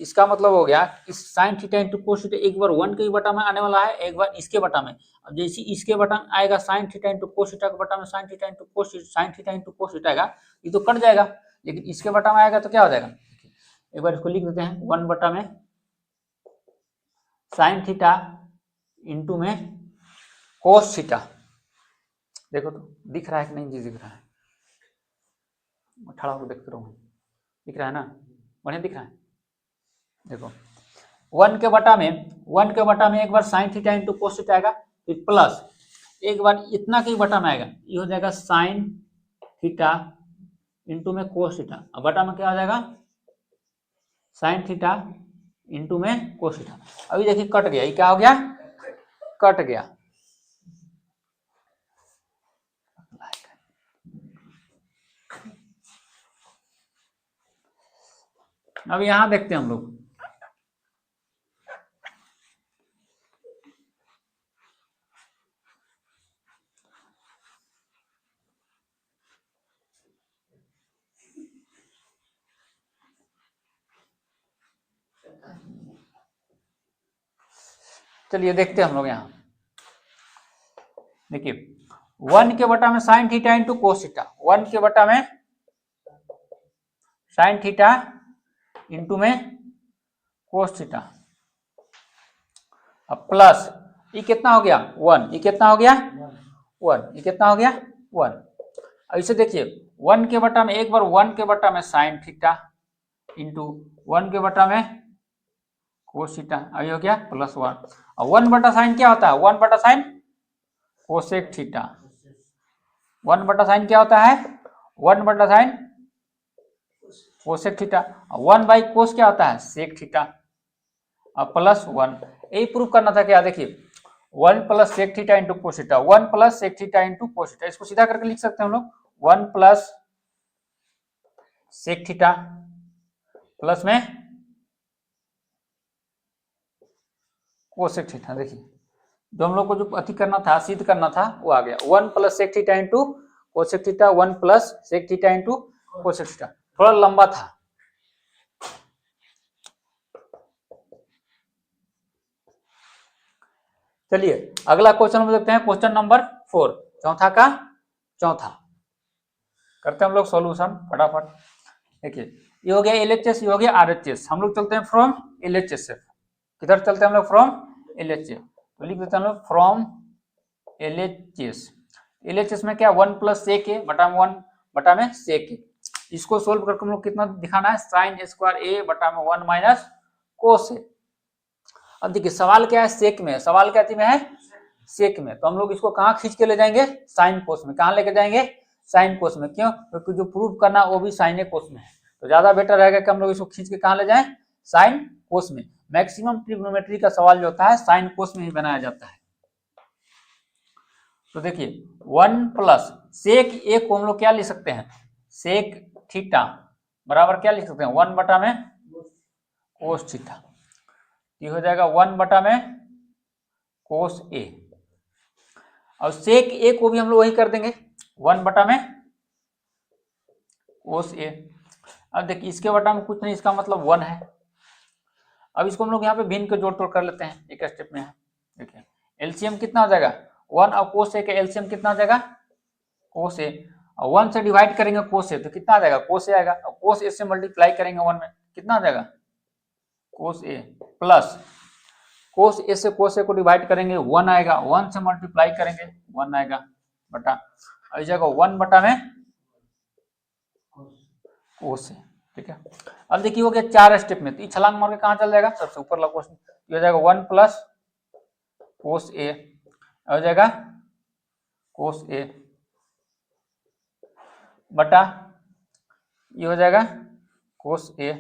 इसका मतलब हो गया इस sign theta into cos theta एक बार 1 के बटा में आने वाला है, एक बार इसके बटा में। अब जैसे इसके बटा में आएगा sign theta into cos theta के बटा में sine theta into cos theta आएगा, ये तो कट जाएगा, लेकिन इसके बटा में आएगा तो क्या हो जाएगा? एक बार इसको लिख देते हैं, 1 बटा में साइन थीटा इंटू में कोस थीटा। देखो तो दिख रहा है कि नहीं? जी दिख रहा है, खड़ा होकर देखते रहो, दिख रहा है ना? बढ़िया दिख रहा है। देखो 1 के बटा में एक बार sine theta into cos theta आएगा, फिर प्लस एक बार इतना के बटा में आएगा, ये हो जाएगा साइन थीटा इंटू में कोस थीटा, अब बटा में क्या हो जाएगा? साइन थीटा इंटू में कोस थीटा। अभी देखिए कट गया, ये क्या हो गया? कट गया। अब यहां देखते हैं हम लोग, चलिए देखते हैं हम लोग यहाँ। देखिए 1 के बटा में sine theta into cos theta, 1 के बटा में साइन थीटा इंटू में कोस थीटा, अब प्लस ये कितना हो गया? 1। ये कितना हो गया? 1। ये कितना हो गया? 1। अब इसे देखिए 1 के बटा में एक बार 1 के बटा में साइन थीटा इंटू 1 के बटा में कोस थीटा, अभी हो गया प्लस 1। और 1 बटा साइन क्या होता है? 1 बटा साइन कोसेक थीटा। 1 बटा साइन क्या होता है? 1 बटा sine cosec theta. 1 by cos क्या होता है? सेक थीटा, और प्लस 1। यही प्रूफ करना था क्या? देखिए 1 plus sec theta into cos theta, 1 plus sec theta into cos theta, इसको सीधा करके लिख सकते हैं हम लोग 1 प्लस सेक थीटा प्लस में कोसेक थीटा। देखिए जो हम लोग को जो अति करना था, सिद्ध करना था, वो आ गया 1 plus sec theta into cosec theta, 1 plus sec theta into cosec theta. थोड़ा लंबा था। चलिए अगला क्वेश्चन हम देखते हैं, क्वेश्चन नंबर 4, चौथा का चौथा। करते हैं हम लोग सॉल्यूशन फटाफट। देखिए ये हो गया एलएचएस, ये हो गया आरएचएस। हम लोग चलते हैं फ्रॉम एलएचएस से। किधर चलते हैं हम लोग? From LHS. तो लिख देते हैं हम लोग फ्रॉम एलएचएस। एलएचएस में क्या 1 प्लस सेक ए बटा में 1 बटा में सेक ए। इसको सोल्व करके हम लोग कितना दिखाना है? साइन स्क्वायर ए बटा में 1 माइनस कोस ए। अब देखिए सवाल क्या है? सेक में। सवाल क्या में है? सेक में। तो हम लोग इसको कहाँ खींच के ले जाएंगे? साइन कोस में। कहाँ लेके जाएंगे? साइन कोस में। क्यों? क्योंकि जो प्रूव करना वो भी साइन कोस में है, तो ज्यादा बेटर रहेगा कि हम लोग इसको खींच के कहाँ ले जाएं? साइन कोस में। मैक्सिमम ट्रिग्नोमेट्री का सवाल जो होता है साइन कोस में ही बनाया जाता है। तो देखिए 1 प्लस सेक ए को हम लोग क्या लिख सकते हैं? सेक थीटा बराबर क्या लिख सकते हैं? 1 बटा में कोस थीटा। ये हो जाएगा 1 बटा में कोस ए। और सेक ए को भी हम लोग वही कर देंगे 1 बटा में कोस ए। अब देखिए इसके बटा में कुछ नहीं, इसका मतलब 1 है। अब इसको हम लोग यहाँ पे भिन्न के जोड़ तोड़ कर लेते हैं एक स्टेप में। देखिए एलसीएम कितना हो जाएगा? 1 और कोस ए का एलसीएम कितना हो जाएगा? कोस ए। और 1 से डिवाइड करेंगे कोस ए तो कितना आ जाएगा? कोस ए आएगा। और कोस ए से मल्टीप्लाई करेंगे 1 में, कितना आ जाएगा? कोस ए। प्लस कोस ए से कोस ए को डिवाइड करेंगे 1 आएगा, 1 से मल्टीप्लाई करेंगे 1 आएगा बटा, आ जाएगा 1 बटा में कोस ए। ठीक है। अब देखिए हो गया 4 स्टेप में, तो ये छलांग मार के कहाँ चल जाएगा? सबसे ऊपर वाला क्वेश्चन। ये हो जाएगा 1 प्लस कोस ए, हो जाएगा कोस ए बटा ये हो जाएगा कोस ए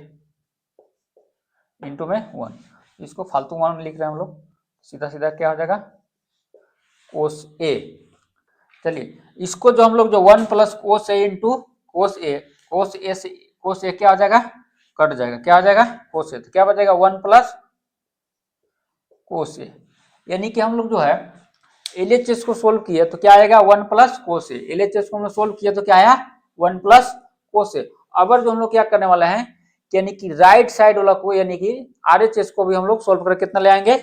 इंटू में 1। इसको फालतू 1 लिख रहे हैं हम लोग, सीधा सीधा क्या हो जाएगा? कोस ए। चलिए इसको जो हम लोग जो 1 प्लस कोस ए इंटू कोस ए, कोस ए से कोस ए क्या हो जाएगा? कट जाएगा। क्या हो जाएगा? कोस ए। तो क्या बचेगा? 1 प्लस कोस ए। यानी कि हम लोग जो है एलएचएस को सोल्व किया तो क्या आएगा? 1 प्लस कोस ए। एलएचएस को हम लोग सोल्व किया तो क्या आया? 1 प्लस कोस ए। अब जो हम लोग क्या करने वाला है, यानी कि राइट साइड वाला को यानी कि आरएचएस को भी हम लोग सोल्व करके कितना ले आएंगे?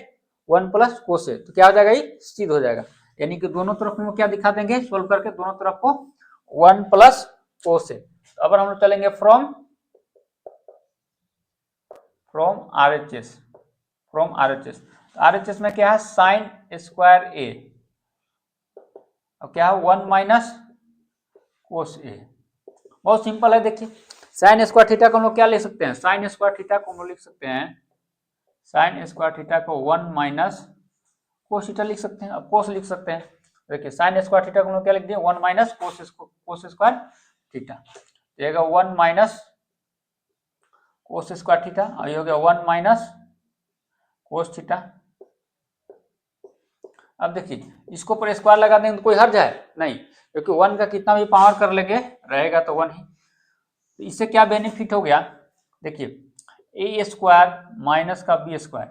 1 प्लस कोस ए। तो क्या हो जाएगा? ये सिद्ध हो जाएगा। यानी कि दोनों तरफ में क्या दिखा देंगे? सोल्व करके दोनों तरफ को 1 प्लस कोस ए। अब हम लोग चलेंगे from RHS. From RHS. RHS में क्या है? साइन स्क्वायर ए और क्या है? 1 माइनस कोस ए। बहुत सिंपल है। देखिए साइन स्क्वायर थीटा को हम लोग क्या लिख सकते हैं? साइन स्क्वायर थीटा को हम लोग लिख सकते हैं, साइन स्क्वायर थीटा को 1 माइनस कोस थीटा लिख सकते हैं। अब कोस लिख सकते हैं। देखिए साइन स्क्वायर थीटा को हम लोग क्या लिख दिए? 1 माइनस कोस स्क्वायर थीटा। ये 1 माइनस कोस स्क्वायर थीटा और ये हो गया 1 माइनस कोस थीटा। अब देखिए इसको पर स्क्वायर लगा देंगे तो कोई हर्ज है नहीं, क्योंकि 1 का कितना भी पावर कर लेंगे रहेगा तो 1 ही। तो इससे क्या बेनिफिट हो गया? देखिए ए स्क्वायर माइनस का बी स्क्वायर,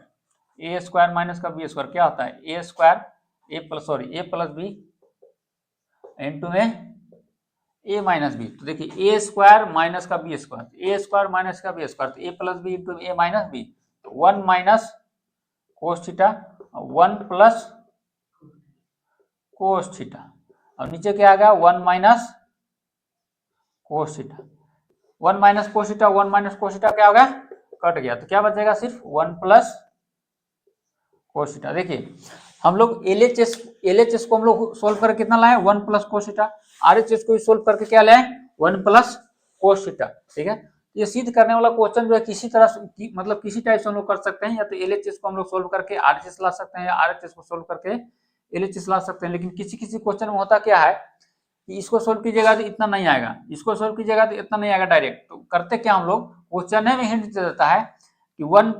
ए स्क्वायर माइनस का बी स्क्वायर क्या होता है? ए square A plus B into में ए माइनस बी। तो देखिए ए स्क्वायर माइनस का बी स्क्वायर, ए स्क्वायर माइनस का बी स्क्वायर, तो ए प्लस बी इंटू ए माइनस बी। तो 1 minus cos theta 1 plus cos theta और नीचे क्या आ गया? 1 minus cos theta. 1 minus cos theta 1 minus cos theta क्या हो गया? कट गया। तो क्या बचेगा? सिर्फ 1 प्लस कोस थीटा। देखिए हम लोग एलएचएस को हम लोग सोल्व करके कितना लाए? 1 प्लस कोस थीटा। आरएचएस को सोल्व करके क्या लाए? 1 प्लस कोस थीटा। ठीक है। ये सिद्ध करने वाला क्वेश्चन जो है किसी तरह से मतलब किसी टाइप से हम लोग कर सकते हैं, या तो एलएचएस को हम लोग सोल्व करके आरएचएस ला सकते हैं, या आरएचएस को सोल्व करके एलएचएस ला सकते हैं। लेकिन किसी किसी क्वेश्चन में होता क्या है कि इसको सोल्व कीजिएगा तो इतना नहीं आएगा, इसको सोल्व कीजिएगा तो इतना नहीं आएगा डायरेक्ट। तो करते क्या हम लोग, क्वेश्चन में हिंट दे देता है कि 1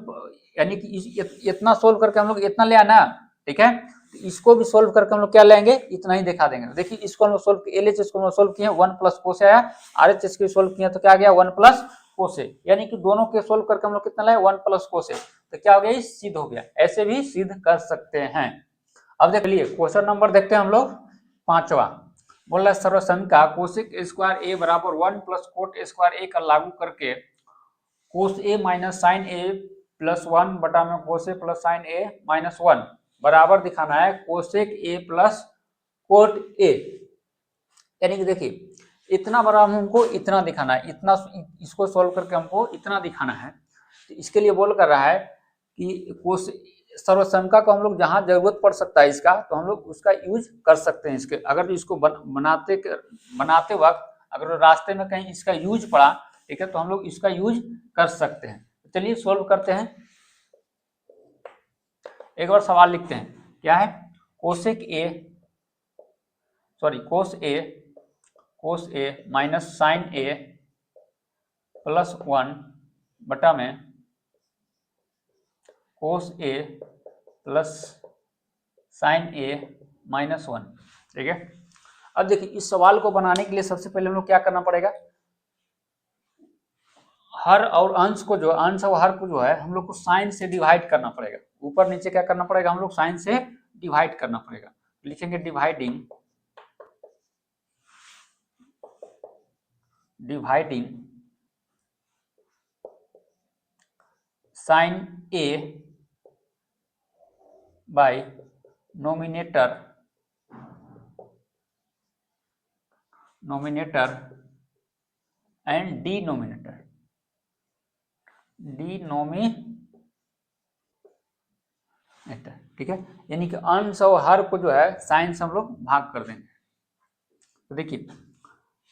यानी कि इतना सोल्व करके हम लोग इतना ले आना। ठीक है। इसको भी सोल्व करके हम लोग क्या लेंगे, इतना ही दिखा देंगे। देखिए इसको हम लोग सोल्व, LHS को हम लोग सोल्व किए 1 प्लस कोस आया, RHS को सोल्व किया तो क्या आ गया 1 प्लस कोस, यानी कि दोनों के सोल्व करके हम लोग कितना लाए 1 प्लस कोस, तो क्या हो गया, सिद्ध हो गया। ऐसे भी सिद्ध कर सकते हैं। अब देख लिए क्वेश्चन नंबर देखते हैं हम लोग 5वां। बोल रहा है सर्वसंख्या कोसेक स्क्वायर ए बराबर 1 प्लस कोट स्क्वायर ए का लागू करके कोस ए माइनस साइन ए प्लस 1 बटा में कोस ए प्लस साइन ए माइनस 1 बराबर दिखाना है कोसेक ए प्लस कोट ए। यानी कि देखिए इतना बड़ा हमको इतना दिखाना है, इतना इसको सॉल्व करके हमको इतना दिखाना है। तो इसके लिए बोल कर रहा है कि कोस सर्वसंख्या को हम लोग जहां जरूरत पड़ सकता है इसका, तो हम लोग उसका यूज कर सकते हैं। इसके अगर इसको बनाते वक्त अगर रास्ते में कहीं इसका यूज पड़ा, ठीक है, तो हम लोग इसका यूज कर सकते हैं। चलिए सोल्व करते हैं। एक बार सवाल लिखते हैं, क्या है, कोस ए माइनस साइन ए प्लस 1 बटा में कोस ए प्लस साइन ए माइनस 1, ठीक है। अब देखिए इस सवाल को बनाने के लिए सबसे पहले हम लोग क्या करना पड़ेगा, हर और अंश को जो अंश और हर को जो है हम लोग को साइन से डिवाइड करना पड़ेगा। ऊपर नीचे क्या करना पड़ेगा, हम लोग साइन से डिवाइड करना पड़ेगा। लिखेंगे dividing sine A by nominator and denominator, ठीक है। यानी कि अंश और हर को जो है साइन से हम लोग भाग कर देंगे। तो देखिए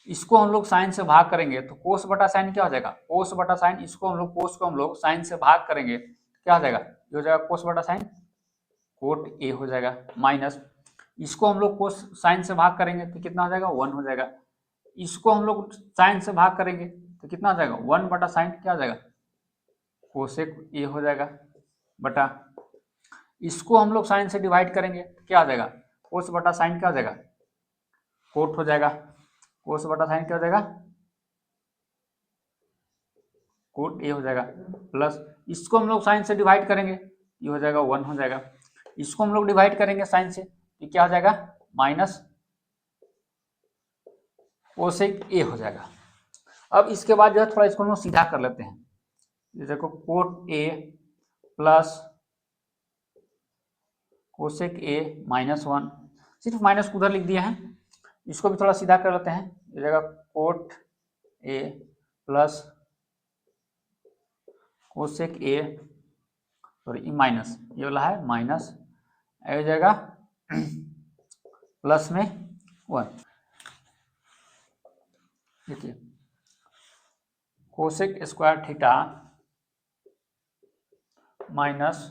इसको हम लोग साइन से भाग करेंगे तो कोस बटा साइन क्या हो जाएगा, कोस बटा साइन, इसको हम लोग कोस को हम लोग साइन से भाग करेंगे क्या हो जाएगा, ये हो जाएगा कोस बटा साइन कोट ए हो जाएगा, माइनस इसको हम लोग कोस साइन से भाग करेंगे तो कितना हो जाएगा 1 हो जाएगा। इसको हम लोग साइन से भाग करेंगे तो कितना हो जाएगा 1 बटा साइन क्या हो जाएगा कोसेक ए हो जाएगा, बटा इसको हम लोग साइन से डिवाइड करेंगे तो क्या हो जाएगा कोस बटा साइन क्या हो जाएगा कोट हो जाएगा, कोस बटा साइन क्या हो जाएगा कोट ए हो जाएगा, प्लस इसको हम लोग साइन से डिवाइड करेंगे ये हो जाएगा 1 हो जाएगा। इसको हम लोग डिवाइड करेंगे साइन से तो क्या हो जाएगा माइनस कोसेक ए हो जाएगा। अब इसके बाद जो है थोड़ा इसको हम लोग सीधा कर लेते हैं, ये देखो coat A plus cosec A minus 1, सिर्फ माइनस को उधर लिख दिया है। इसको भी थोड़ा सीधा कर लेते हैं, ये जाएगा coat A plus cosec A sorry minus, ये वाला है माइनस, हो जाएगा प्लस में 1। देखिए cosec square theta minus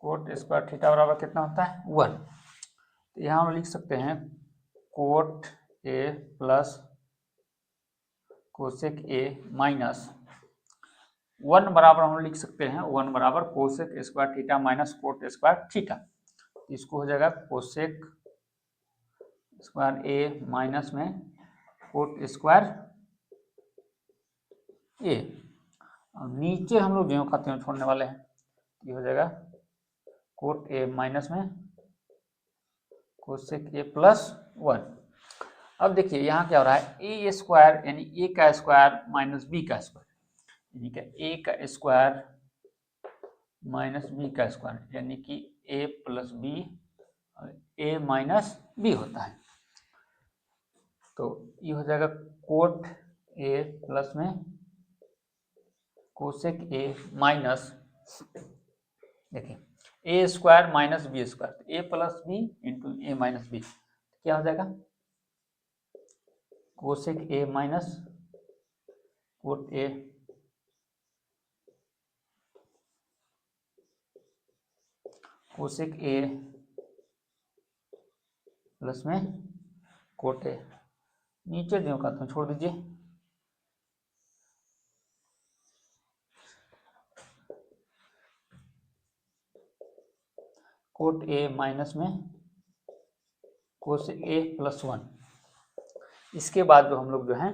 cot square theta बराबर कितना होता है 1। तो यहाँ हम लिख सकते हैं coat A plus cosec A minus 1 बराबर हम लिख सकते हैं 1 बराबर cosec square theta minus cot square theta. इसको हो जाएगा कोसेक स्क्वायर ए माइनस में कोट स्क्वायर ए, और नीचे हम लोग जो खाते हैं छोड़ने वाले हैं, ये हो जाएगा कोट ए माइनस में कोसेक ए प्लस 1। अब देखिए यहाँ क्या हो रहा है ए स्क्वायर यानी ए का स्क्वायर माइनस बी का स्क्वायर, यानी कि ए का स्क्वायर माइनस बी का स्क्वायर, यानी कि ए प्लस बी और ए माइनस बी होता है। तो ये हो जाएगा कोट ए प्लस में कोसेक ए माइनस, देखिए ए square minus B square, A plus B into A minus B क्या हो जाएगा cosec A minus cot A cosec A plus में कोट ए, नीचे जो कहते हैं छोड़ दीजिए। कोट ए माइनस में कोसेक ए प्लस 1। इसके बाद जो हम लोग जो है,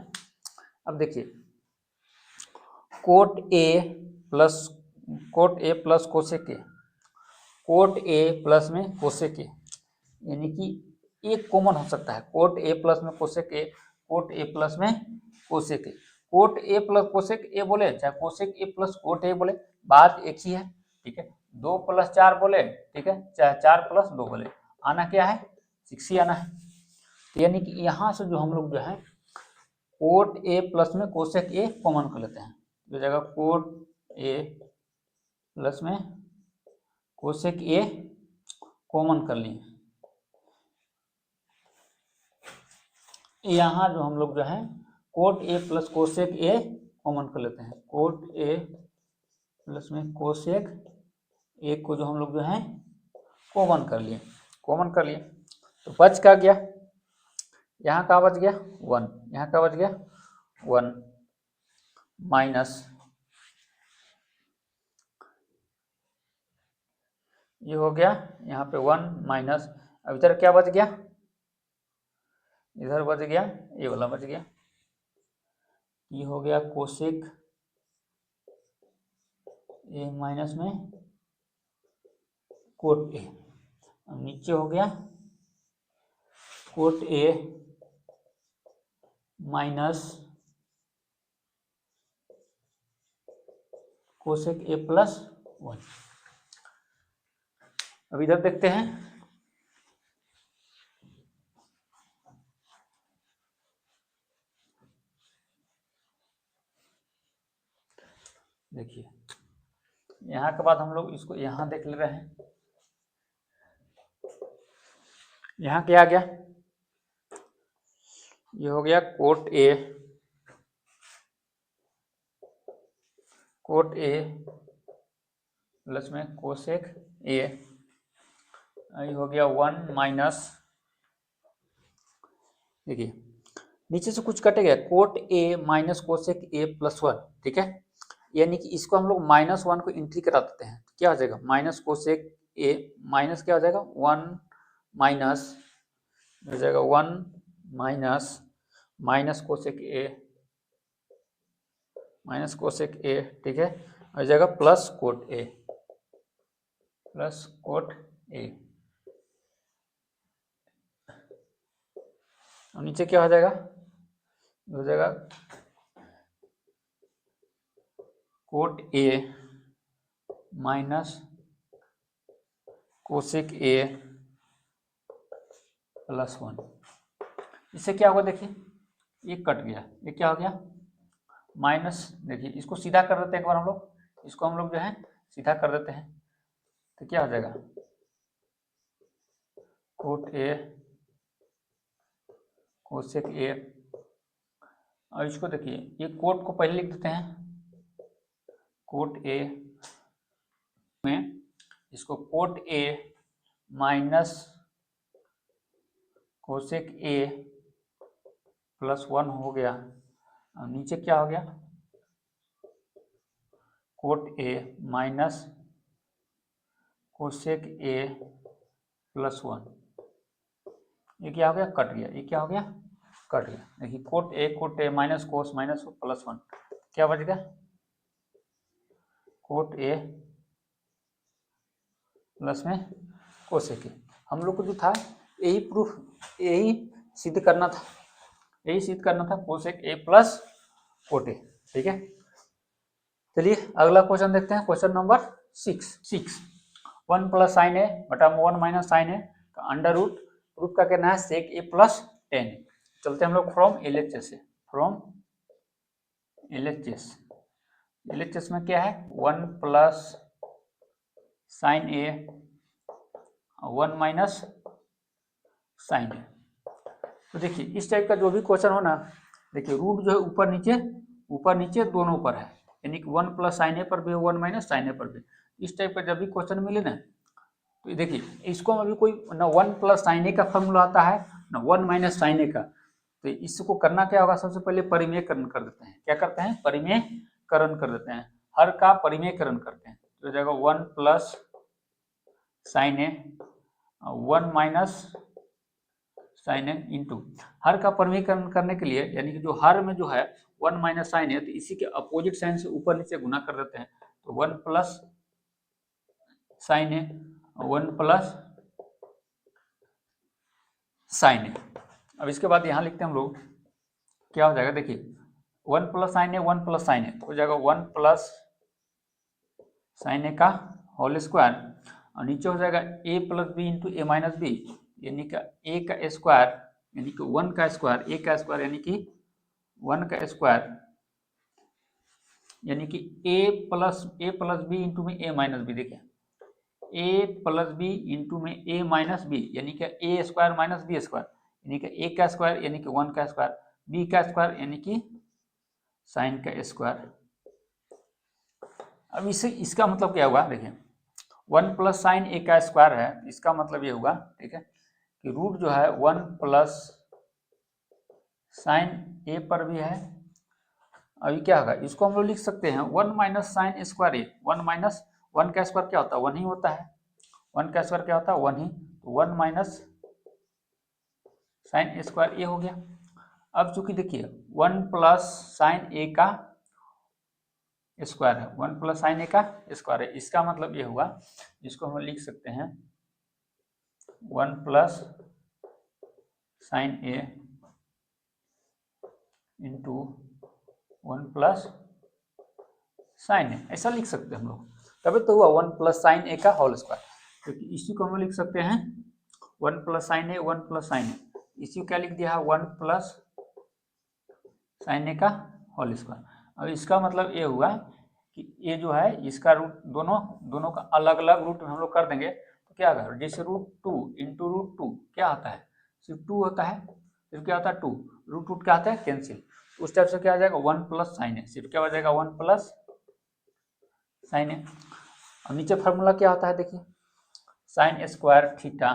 अब देखिए cot A plus cosec A, cot A plus में कोसेक ए, यानी कि एक कॉमन हो सकता है, कोट ए प्लस में cosec A, cot A plus में cosec A, cot A plus cosec A बोले चाहे cosec A plus cot A बोले, बात एक ही है, ठीक है। 2 + 4 बोले, ठीक है, चाहे 4 + 2 बोले, आना क्या है 6 ही आना है। तो यानी कि यहाँ से जो हम लोग जो है कोट ए प्लस में कोसेक ए कॉमन कर लेते हैं, तो जगह कोट ए प्लस में कोसेक ए कॉमन कर लिए। यहाँ जो हम लोग जो है cot A plus cosec A common कर लेते हैं, कोट ए प्लस में कोसेक ए को जो हम लोग जो है कॉमन कर लिए, तो बच क्या गया, यहाँ का बच गया 1, यहाँ का बच गया 1 माइनस ये हो गया यहाँ पे 1 माइनस, अब इधर क्या बच गया, इधर बच गया ये वाला बच गया, ये हो गया कोसेक ए माइनस में कोट ए, अब नीचे हो गया cot A minus cosec A plus 1। अब इधर देखते हैं, देखिए यहाँ के बाद हम लोग इसको यहाँ देख ले रहे हैं, यहाँ क्या आ गया, ये हो गया कोट ए प्लस में कोसेक ए, ये हो गया 1 माइनस, देखिए नीचे से कुछ कटेगा, cot A minus cosec A plus 1, ठीक है, यानी कि इसको हम लोग -1 को एंट्री करा देते हैं, तो क्या हो जाएगा माइनस कोसेक ए माइनस क्या हो जाएगा 1 माइनस हो जाएगा 1 माइनस कोसेक ए ठीक है, हो जाएगा प्लस कोट ए, और नीचे क्या हो जाएगा, हो जाएगा cot A minus cosec A plus 1। इससे क्या होगा, देखिए ये कट गया, ये क्या हो गया माइनस, देखिए इसको सीधा कर देते हैं एक बार हम लोग, इसको हम लोग जो है सीधा कर देते हैं, तो क्या हो जाएगा कोट ए कोसेक ए, और इसको देखिए ये कोट को पहले लिख देते हैं, कोट ए में इसको cot A minus cosec A plus 1 हो गया, और नीचे क्या हो गया cot A minus cosec A plus 1, ये क्या हो गया कट गया, ये क्या हो गया कट गया। देखिए कोट ए माइनस कोस माइनस प्लस 1, क्या बच गया कोट ए प्लस में कोसेक ए। हम लोग को जो था यही प्रूफ, यही सिद्ध करना था कोसेक ए प्लस कोट ए, ठीक है। चलिए अगला क्वेश्चन देखते हैं, क्वेश्चन नंबर 6। 1 प्लस साइन ए बटा 1 माइनस साइन ए का अंडर रूट का कहना है सेक ए प्लस 10। चलते हैं हम लोग फ्रॉम एलएचएस से, एलएचएस में क्या है 1 प्लस साइन ए 1 माइनस साइन ए। तो देखिए इस टाइप का जो भी क्वेश्चन हो ना, देखिए रूट जो है ऊपर नीचे दोनों पर है, यानी कि 1 प्लस साइन ए पर भी है 1 माइनस साइन ए पर भी। इस टाइप का जब भी क्वेश्चन मिले ना, तो देखिए इसको अभी कोई ना 1 प्लस साइन ए का फॉर्मूला आता है ना 1 माइनस साइन ए का, तो इसको करना क्या होगा, सबसे पहले परिमेयकरण कर देते हैं। क्या करते हैं परिमेयकरण कर देते हैं, हर का परिमेयकरण करते हैं, तो हो जाएगा 1 plus sign A 1 minus sine A into हर का परिमीकरण करने के लिए, यानी कि जो हर में जो है 1 माइनस साइन ए, तो इसी के अपोजिट साइन से ऊपर नीचे गुना कर देते हैं, तो 1 प्लस साइन ए 1 प्लस साइन ए। अब इसके बाद यहाँ लिखते हैं हम लोग, क्या हो जाएगा देखिए 1 प्लस साइन ए 1 प्लस साइन ए हो जाएगा 1 प्लस साइन ए का होल स्क्वायर, और नीचे हो जाएगा ए प्लस बी इंटू ए माइनस बी, यानी कि ए का स्क्वायर यानी कि 1 का स्क्वायर, ए का स्क्वायर यानी कि 1 का स्क्वायर, यानी कि ए प्लस बी इंटू में ए माइनस बी। देखिए ए प्लस बी इंटू में ए माइनस बी, यानी कि ए स्क्वायर माइनस बी स्क्वायर, यानी कि ए का स्क्वायर यानी कि 1 का स्क्वायर, बी का स्क्वायर यानी कि साइन का स्क्वायर। अब इसे इसका मतलब क्या होगा, देखिए 1 प्लस साइन ए का स्क्वायर है, इसका मतलब ये होगा, ठीक है, कि रूट जो है 1 प्लस साइन ए पर भी है। अभी क्या होगा, इसको हम लोग लिख सकते हैं 1 माइनस साइन स्क्वायर ए, 1 माइनस 1 का स्क्वायर क्या होता है 1 ही होता है, 1 का स्क्वायर क्या होता है 1 ही, तो 1 माइनस साइन स्क्वायर ए हो गया। अब चूंकि देखिए 1 प्लस साइन ए का स्क्वायर है, 1 प्लस साइन ए का स्क्वायर है, इसका मतलब ये हुआ, इसको हम लिख सकते हैं 1 plus sign A into 1 plus sign ए, ऐसा लिख सकते हैं हम लोग, तभी तो हुआ 1 प्लस साइन ए का होल स्क्वायर, क्योंकि इसी को हम लिख सकते हैं 1 प्लस साइन ए 1 प्लस साइन ए, इसी को क्या लिख दिया है 1 प्लस साइन ए का होल स्क्वायर। अब इसका मतलब ये हुआ कि ये जो है इसका रूट दोनों का अलग अलग रूट में हम लोग कर देंगे, तो क्या होगा, जैसे √2 इंटू √2 क्या आता है, सिर्फ 2 होता है, फिर क्या होता है 2, √2 क्या आता है कैंसिल, उस टाइप से क्या आ जाएगा 1 प्लस साइन ए, सिर्फ क्या हो जाएगा 1 प्लस साइन ए। अब नीचे फार्मूला क्या होता है देखिए, साइन स्क्वायर थीटा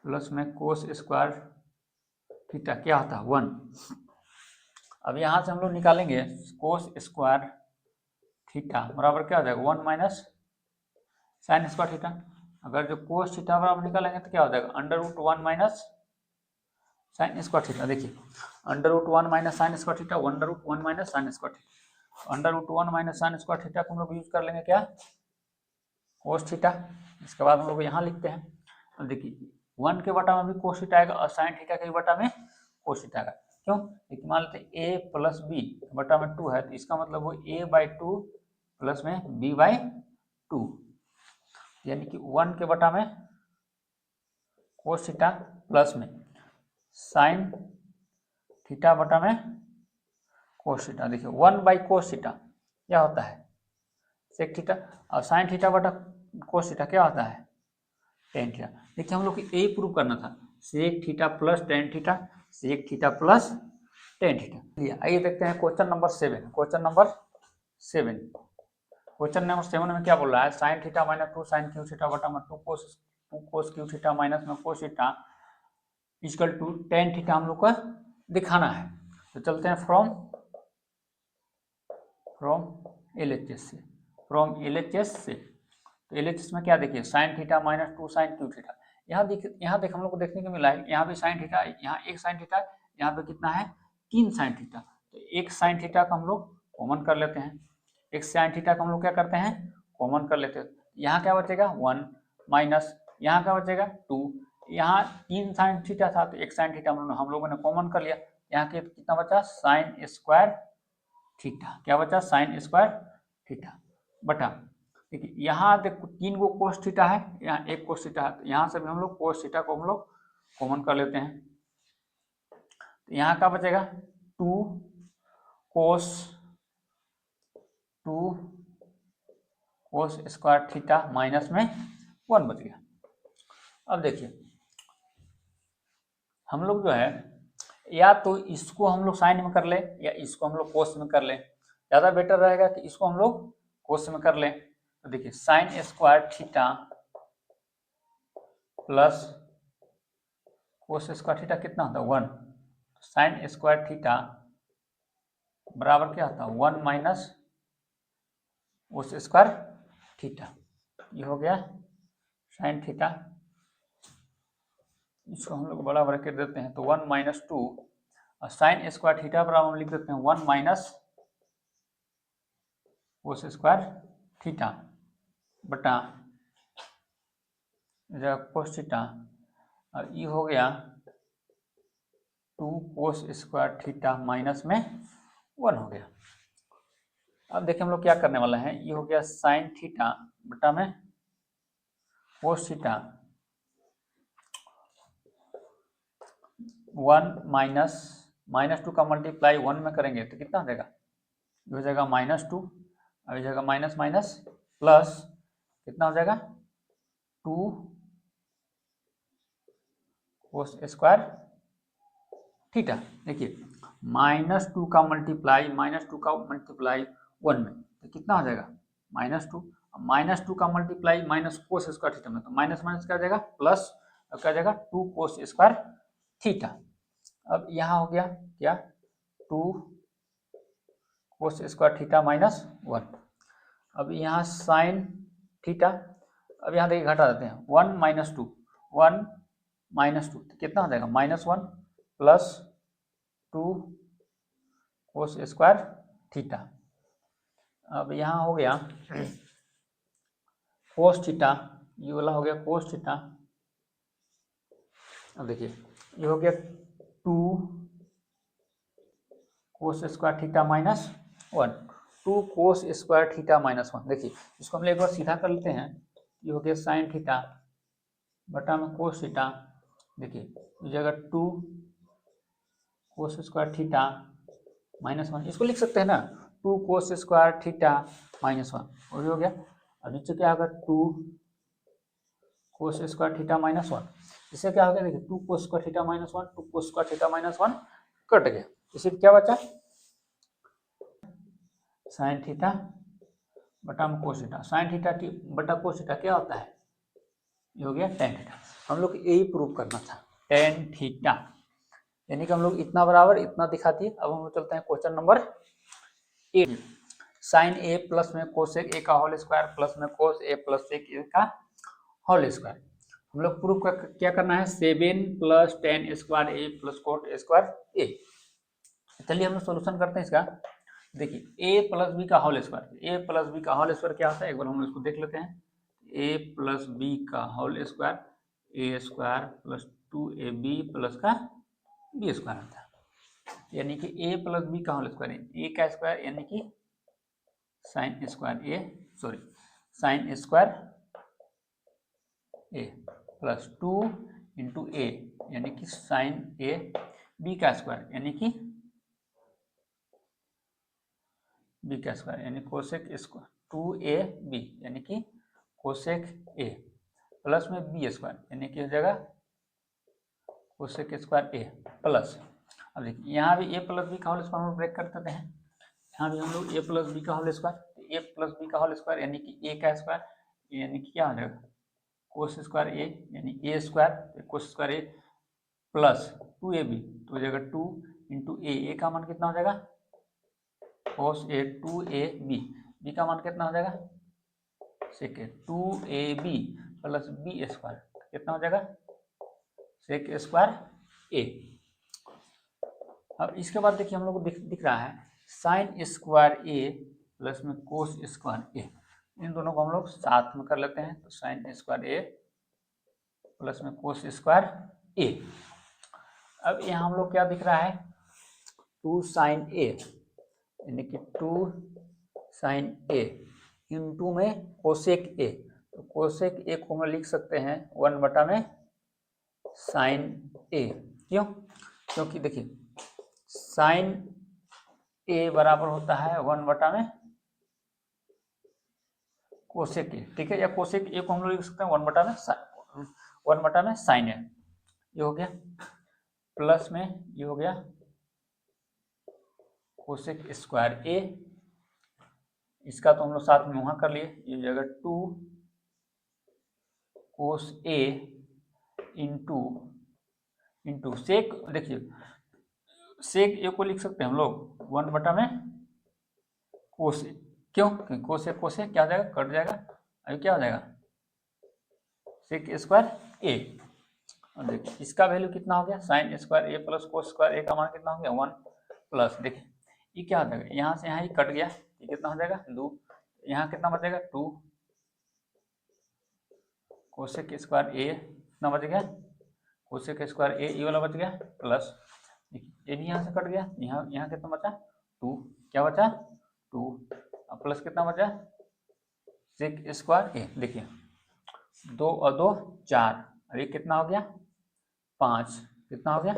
प्लस में कोस स्क्वायर थीटा क्या होता है 1। अब यहाँ से हम लोग निकालेंगे कोस स्क्वायर थीटा बराबर क्या हो जाएगा 1 माइनस साइन स्क्वायर थीटा। अगर जो कोस थीटा बराबर निकालेंगे तो क्या हो जाएगा √1 माइनस साइन स्क्वायर थीटा। देखिए √1 minus sine square theta, √1 minus sine square theta, √1 minus sine square theta को हम लोग यूज कर लेंगे क्या कोस थीटा। इसके बाद हम लोग यहाँ लिखते हैं, अब देखिए 1 के बटा में भी कोस थीटा आएगा और साइन थीटा के बटा में कोस थीटा आएगा, क्यों, एक मान लेते हैं a प्लस बी बटा में 2 है, तो इसका मतलब वो a/2 प्लस में b/2, यानी कि 1 के बटा में कोस थीटा प्लस में साइन थीटा बटा में कोस थीटा। देखिए 1/कोस थीटा क्या होता है सेक थीटा, और साइन थीटा बटा कोस थीटा क्या होता है टेन थीटा। देखिए हम लोग को यही प्रूव करना था, sec theta plus tan theta, sec theta plus tan theta. आइए देखते हैं क्वेश्चन नंबर 7। क्वेश्चन नंबर 7 में क्या बोल रहा है, sine theta minus 2 sine cube theta बटा में 2 कोस क्यू थीटा माइनस में cos theta equal to tan theta हम लोग का दिखाना है। तो चलते हैं फ्रॉम LHS से, तो LHS में क्या देखिए sine theta minus 2 sine cube theta, यहाँ देख हम लोग को देखने को मिला है, यहाँ भी साइन थीटा, यहाँ एक साइन थीटा, यहाँ पे कितना है 3 साइन थीटा, तो एक साइन थीटा का हम लोग कॉमन कर लेते हैं, एक साइन थीटा का हम लोग क्या करते हैं कॉमन कर लेते हैं, यहाँ क्या बचेगा 1 माइनस यहाँ क्या बचेगा 2, यहाँ 3 साइन थीटा था तो एक साइन थीटा हम लोगों ने कॉमन कर लिया, यहाँ के कितना बचा साइन स्क्वायर थीटा, क्या बचा साइन स्क्वायर थीटा बटा, देखिए यहाँ देखो 3 गो कोस थीटा है, यहाँ एक कोस थीटा है, तो यहाँ से भी हम लोग कोस थीटा को हम लोग कॉमन कर लेते हैं, तो यहाँ क्या बचेगा 2 कोस स्क्वायर थीटा माइनस में 1 बच गया। अब देखिए हम लोग जो है या तो इसको हम लोग साइन में कर ले या इसको हम लोग कोस में कर ले, ज़्यादा बेटर रहेगा कि इसको हम लोग कोस में कर लें। तो देखिए sign square theta plus cos square theta कितना होता है 1, साइन स्क्वायर थीटा बराबर क्या होता है 1 माइनस कोस स्क्वायर थीटा। ये हो गया साइन थीटा, इसको हम लोग बड़ा ब्रैकेट देते हैं तो 1 माइनस 2 और साइन स्क्वायर थीटा बराबर हम लिख देते हैं 1 माइनस कोस स्क्वायर थीटा बटा कोस थीटा, और ये हो गया 2 कोस स्क्वायर थीटा माइनस में 1 हो गया। अब देखिए हम लोग क्या करने वाला है, ये हो गया साइन थीटा बटा में कोस थीटा 1 माइनस 2 का मल्टीप्लाई 1 में करेंगे तो कितना हो जाएगा, ये हो जाएगा -2, अब हो जाएगा माइनस माइनस प्लस कितना हो जाएगा 2 कोस स्क्वायर थीटा। देखिए -2 का मल्टीप्लाई 1 में तो कितना हो जाएगा -2 का multiply minus cos square theta में तो माइनस माइनस क्या हो जाएगा प्लस, अब क्या हो जाएगा 2 कोस स्क्वायर थीटा। अब यहाँ हो गया क्या 2 कोस स्क्वायर थीटा माइनस 1। अब यहाँ साइन थीटा, अब यहाँ देखिए घटा देते हैं 1 माइनस 2 तो कितना हो जाएगा -1 प्लस 2 कोस स्क्वायर थीटा। अब यहाँ हो गया कोस थीटा, ये वाला हो गया कोस थीटा। अब देखिए ये हो गया 2 कोस स्क्वायर थीटा माइनस 1, 2 कोस स्क्वायर थीटा माइनस 1। देखिए इसको हम एक बार सीधा कर लेते हैं, ये हो गया साइन थीटा बटा में कोस थीटा। देखिए इस जगह 2 कोस स्क्वायर थीटा माइनस 1, इसको लिख सकते हैं ना 2 कोस स्क्वायर थीटा माइनस 1, और हो गया। और नीचे क्या होगा 2 कोस स्क्वायर थीटा माइनस 1, इससे क्या हो गया देखिए 2 कोस स्क्वायर थीटा माइनस 1, 2 कोस स्क्वायर थीटा माइनस 1 कट गया, इससे क्या बचा साइन थीटा बटा में कोस थीटा। साइन थीटा बटा कोस थीटा क्या होता है, ये हो गया टेन थीटा। हम लोग यही प्रूव करना था टेन थीटा, यानी कि हम लोग इतना बराबर इतना दिखा दिए। अब हम लोग चलते हैं क्वेश्चन नंबर 8, साइन ए प्लस में कोसेक ए का होल स्क्वायर प्लस में कोस ए प्लस सेक ए का होल स्क्वायर। हम लोग प्रूव क्या करना है 7 plus tan square A plus coat square ए। चलिए हम लोग सोल्यूशन करते हैं इसका। देखिए ए प्लस बी का whole square, A plus B का होल स्क्वायर क्या होता है एक बार हम इसको देख लेते हैं। ए प्लस बी का होल स्क्वायर ए स्क्वायर प्लस 2ab प्लस का बी स्क्वायर आता है, यानी कि ए प्लस बी का होल स्क्वायर, ए का स्क्वायर यानी कि sign square A plus 2 into ए यानी कि साइन ए, बी का स्क्वायर यानी कि बी का स्क्वायर यानी कोसेक स्क्वायर 2ab यानी कि कोसेक ए प्लस में बी स्क्वायर यानी कि हो जाएगा कोसेक स्क्वायर ए प्लस। अब देखिए यहाँ भी ए प्लस बी का होल स्क्वायर हम ब्रेक कर देते हैं, यहाँ भी हम लोग ए प्लस बी का whole square, A plus B का होल स्क्वायर यानी कि ए का स्क्वायर यानी कि क्या हो जाएगा कोस स्क्वायर ए यानी ए square cos square A plus 2ab तो हो जाएगा 2 इंटू ए का मान कितना हो जाएगा कोस ए 2ab, बी का मान कितना हो जाएगा सेक 2ab प्लस बी स्क्वायर कितना हो जाएगा सेक स्क्वायर ए। अब इसके बाद देखिए हम लोग को दिख रहा है साइन स्क्वायर ए प्लस में कोस स्क्वायर ए, इन दोनों को हम लोग साथ में कर लेते हैं तो साइन स्क्वायर ए प्लस में कोस स्क्वायर ए। अब यहाँ हम लोग क्या दिख रहा है 2 साइन ए यानी कि 2 साइन ए इंटू में कोसेक ए, तो कोसेक ए को हम लिख सकते हैं 1 बटा में साइन ए। क्यों, क्योंकि देखिए साइन ए बराबर होता है 1 बटा में कोसेक ए, ठीक है, या कोसेक ए को हम लोग लिख सकते हैं 1 बटा में साइन ए, ये हो गया प्लस में ये हो गया कोसेक स्क्वायर ए, इसका तो हम लोग साथ में वहां कर लिए, ये हो जाएगा 2 कोस ए इंटू सेक, देखिए सेक ए को लिख सकते हैं हम लोग 1 बटा में कोस ए, क्यों कोस ए क्या हो जाएगा कट जाएगा, अभी क्या हो जाएगा सेक स्क्वायर ए। और देखिए इसका वैल्यू कितना हो गया, sign square A plus cos square ए का मान कितना हो गया 1 प्लस, देखिए ये क्या हो जाएगा, यहाँ से यहाँ ही कट गया, ये कितना हो जाएगा 2, यहाँ कितना बचेगा 2 कोसेक स्क्वायर ए कितना बच गया, कोसेक स्क्वायर ए, ये वाला बच गया प्लस, ये भी यहाँ से कट गया, यहाँ कितना बचा 2, क्या बचा 2, अब प्लस कितना बचा सेक स्क्वायर ए। देखिए 2 और 2 4, अब ये कितना हो गया 5, कितना हो गया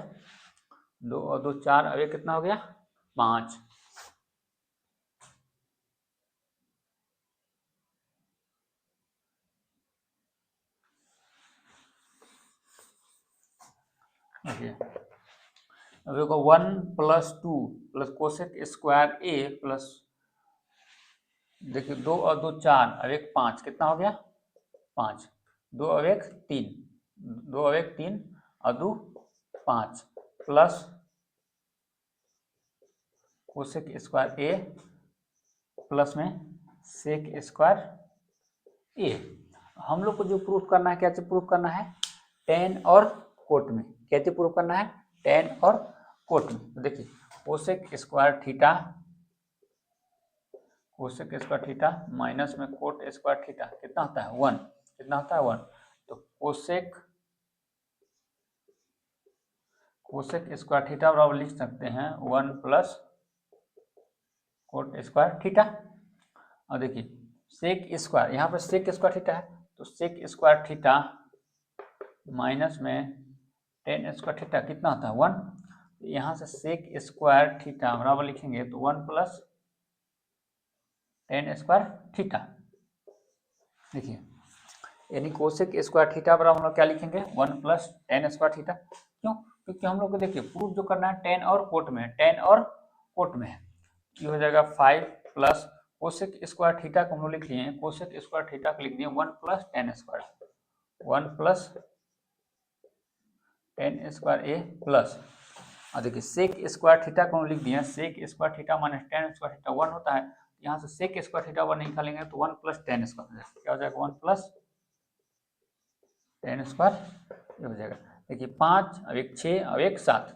2 और 2 4, अब ये कितना हो गया 5। देखिए अब देखो 1 plus 2 plus cosec square A plus, देखिए 2 और 2 4, अब एक 5, कितना हो गया 5, 2 और 1 3, 2 और 1 3 और 2 5 plus cosec square A plus में सेक स्क्वायर ए। हम लोग को जो प्रूफ करना है, क्या चीज प्रूफ करना है, टेन और कोट में, क्या चीज प्रूफ करना है, टेन और कोट में। तो देखिए cosec square theta, cosec square theta minus में कोट स्क्वायर थीटा कितना होता है 1, कितना होता है 1, तो कोसेक स्क्वायर थीटा बराबर लिख सकते हैं 1 प्लस कोट स्क्वायर थीटा। और देखिए सेक स्क्वायर, यहाँ पर सेक स्क्वायर थीटा है, तो सेक स्क्वायर थीटा माइनस में टेन स्क्वायर थीटा कितना होता है 1, तो यहाँ से सेक स्क्वायर थीटा बराबर लिखेंगे तो 1 प्लस टेन स्क्वायर थीटा। देखिए यानी कोसेक स्क्वायर थीटा बराबर हम लोग क्या लिखेंगे 1 प्लस टेन स्क्वायर थीटा। क्यों, क्योंकि हम लोग को देखिए प्रूफ जो करना है टेन और कोट में है, टेन और कोट में है, ये हो जाएगा 5 प्लस कोसेक स्क्वायर थीटा को हम लोग लिख लिए, कोसेक स्क्वायर थीटा को लिख दिए 1 plus tan square, 1 plus tan square A plus, और देखिए सेक स्क्वायर थीटा को हम लिख दिए, sec square theta minus tan square theta 1 होता है, यहाँ से सेक स्क्वायर थीटा 1 निकालेंगे तो 1 प्लस टेन स्क्वायर, क्या हो जाएगा 1 प्लस टेन स्क्वायर ये हो जाएगा। देखिए 5 अब एक 6 अब एक 7,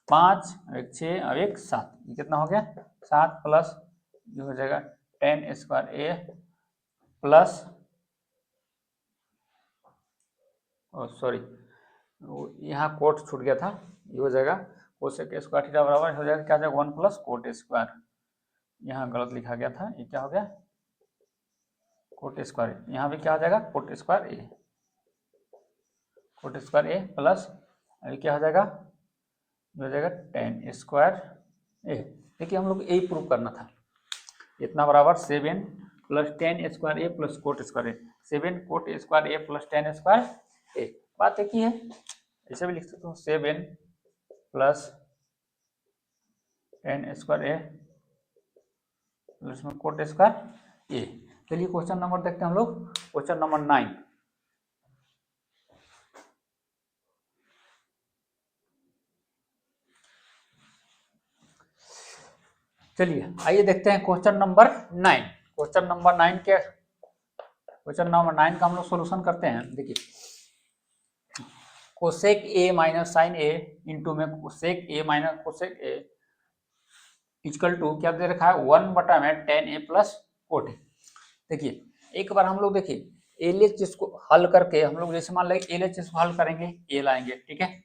5 अब एक 6 अब एक 7, ये कितना हो गया 7 प्लस ये हो जाएगा ten square A plus, sorry यहाँ कोट छूट गया था, ये हो जाएगा कोसेक स्क्वायर थीटा बराबर हो जाएगा क्या हो जाएगा 1 प्लस कोट स्क्वायर, यहाँ गलत लिखा गया था, ये क्या हो गया कोट स्क्वायर, यहाँ भी क्या हो जाएगा coat square A, coat square A plus अभी क्या हो जाएगा, ये हो जाएगा टेन स्क्वायर ए। देखिए हम लोग यही प्रूव करना था, इतना बराबर 7 plus tan square A plus coat square A, 7 coat square A plus tan square ए। बात एक ही है, ऐसे भी लिख सकते हो 7 plus tan square A plus में कोट स्क्वायर ए। चलिए क्वेश्चन नंबर देखते हैं हम लोग, क्वेश्चन नंबर 9। चलिए आइए देखते हैं क्वेश्चन नंबर 9। क्वेश्चन नंबर 9 के, क्वेश्चन नंबर 9 का हम लोग सोल्यूशन करते हैं। देखिए cosec A minus sine A into में cosec A minus cosec A equal to क्या दे रखा है 1 बटा में tan A plus cot A. देखिए एक बार हम लोग देखिए एलएचएस को हल करके हम लोग जैसे मान लेंगे एलएचएस को हल करेंगे ए लाएंगे, ठीक है,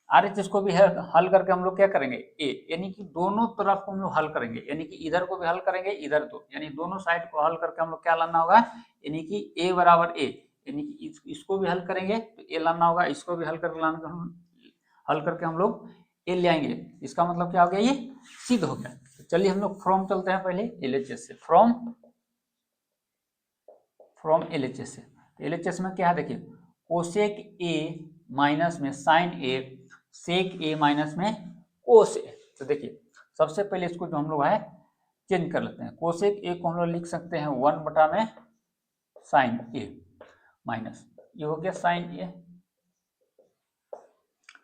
आरएचएस को भी हल करके हम लोग क्या करेंगे ए, यानी कि दोनों तरफ को हम लोग हल करेंगे, यानी कि इधर को भी हल करेंगे इधर तो, यानी दोनों साइड को हल करके हम लोग क्या लाना होगा, यानी कि ए बराबर ए, यानी कि इसको भी हल करेंगे तो ए लाना होगा, इसको भी हल करके लाना, हल करके हम लोग ए ले आएंगे। इसका मतलब क्या हो गया, ये सिद्ध हो गया। तो चलिए हम लोग फ्रॉम चलते हैं पहले एलएचएस से, फ्रॉम एलएचएस से। एलएचएस में क्या है देखिए कोसेक ए माइनस में साइन ए सेक ए माइनस में कोस ए। तो देखिए सबसे पहले इसको जो हम लोग है चेंज कर लेते हैं, कोसेक ए को हम लोग लिख सकते हैं 1 बटा में साइन ए माइनस ये हो गया साइन ए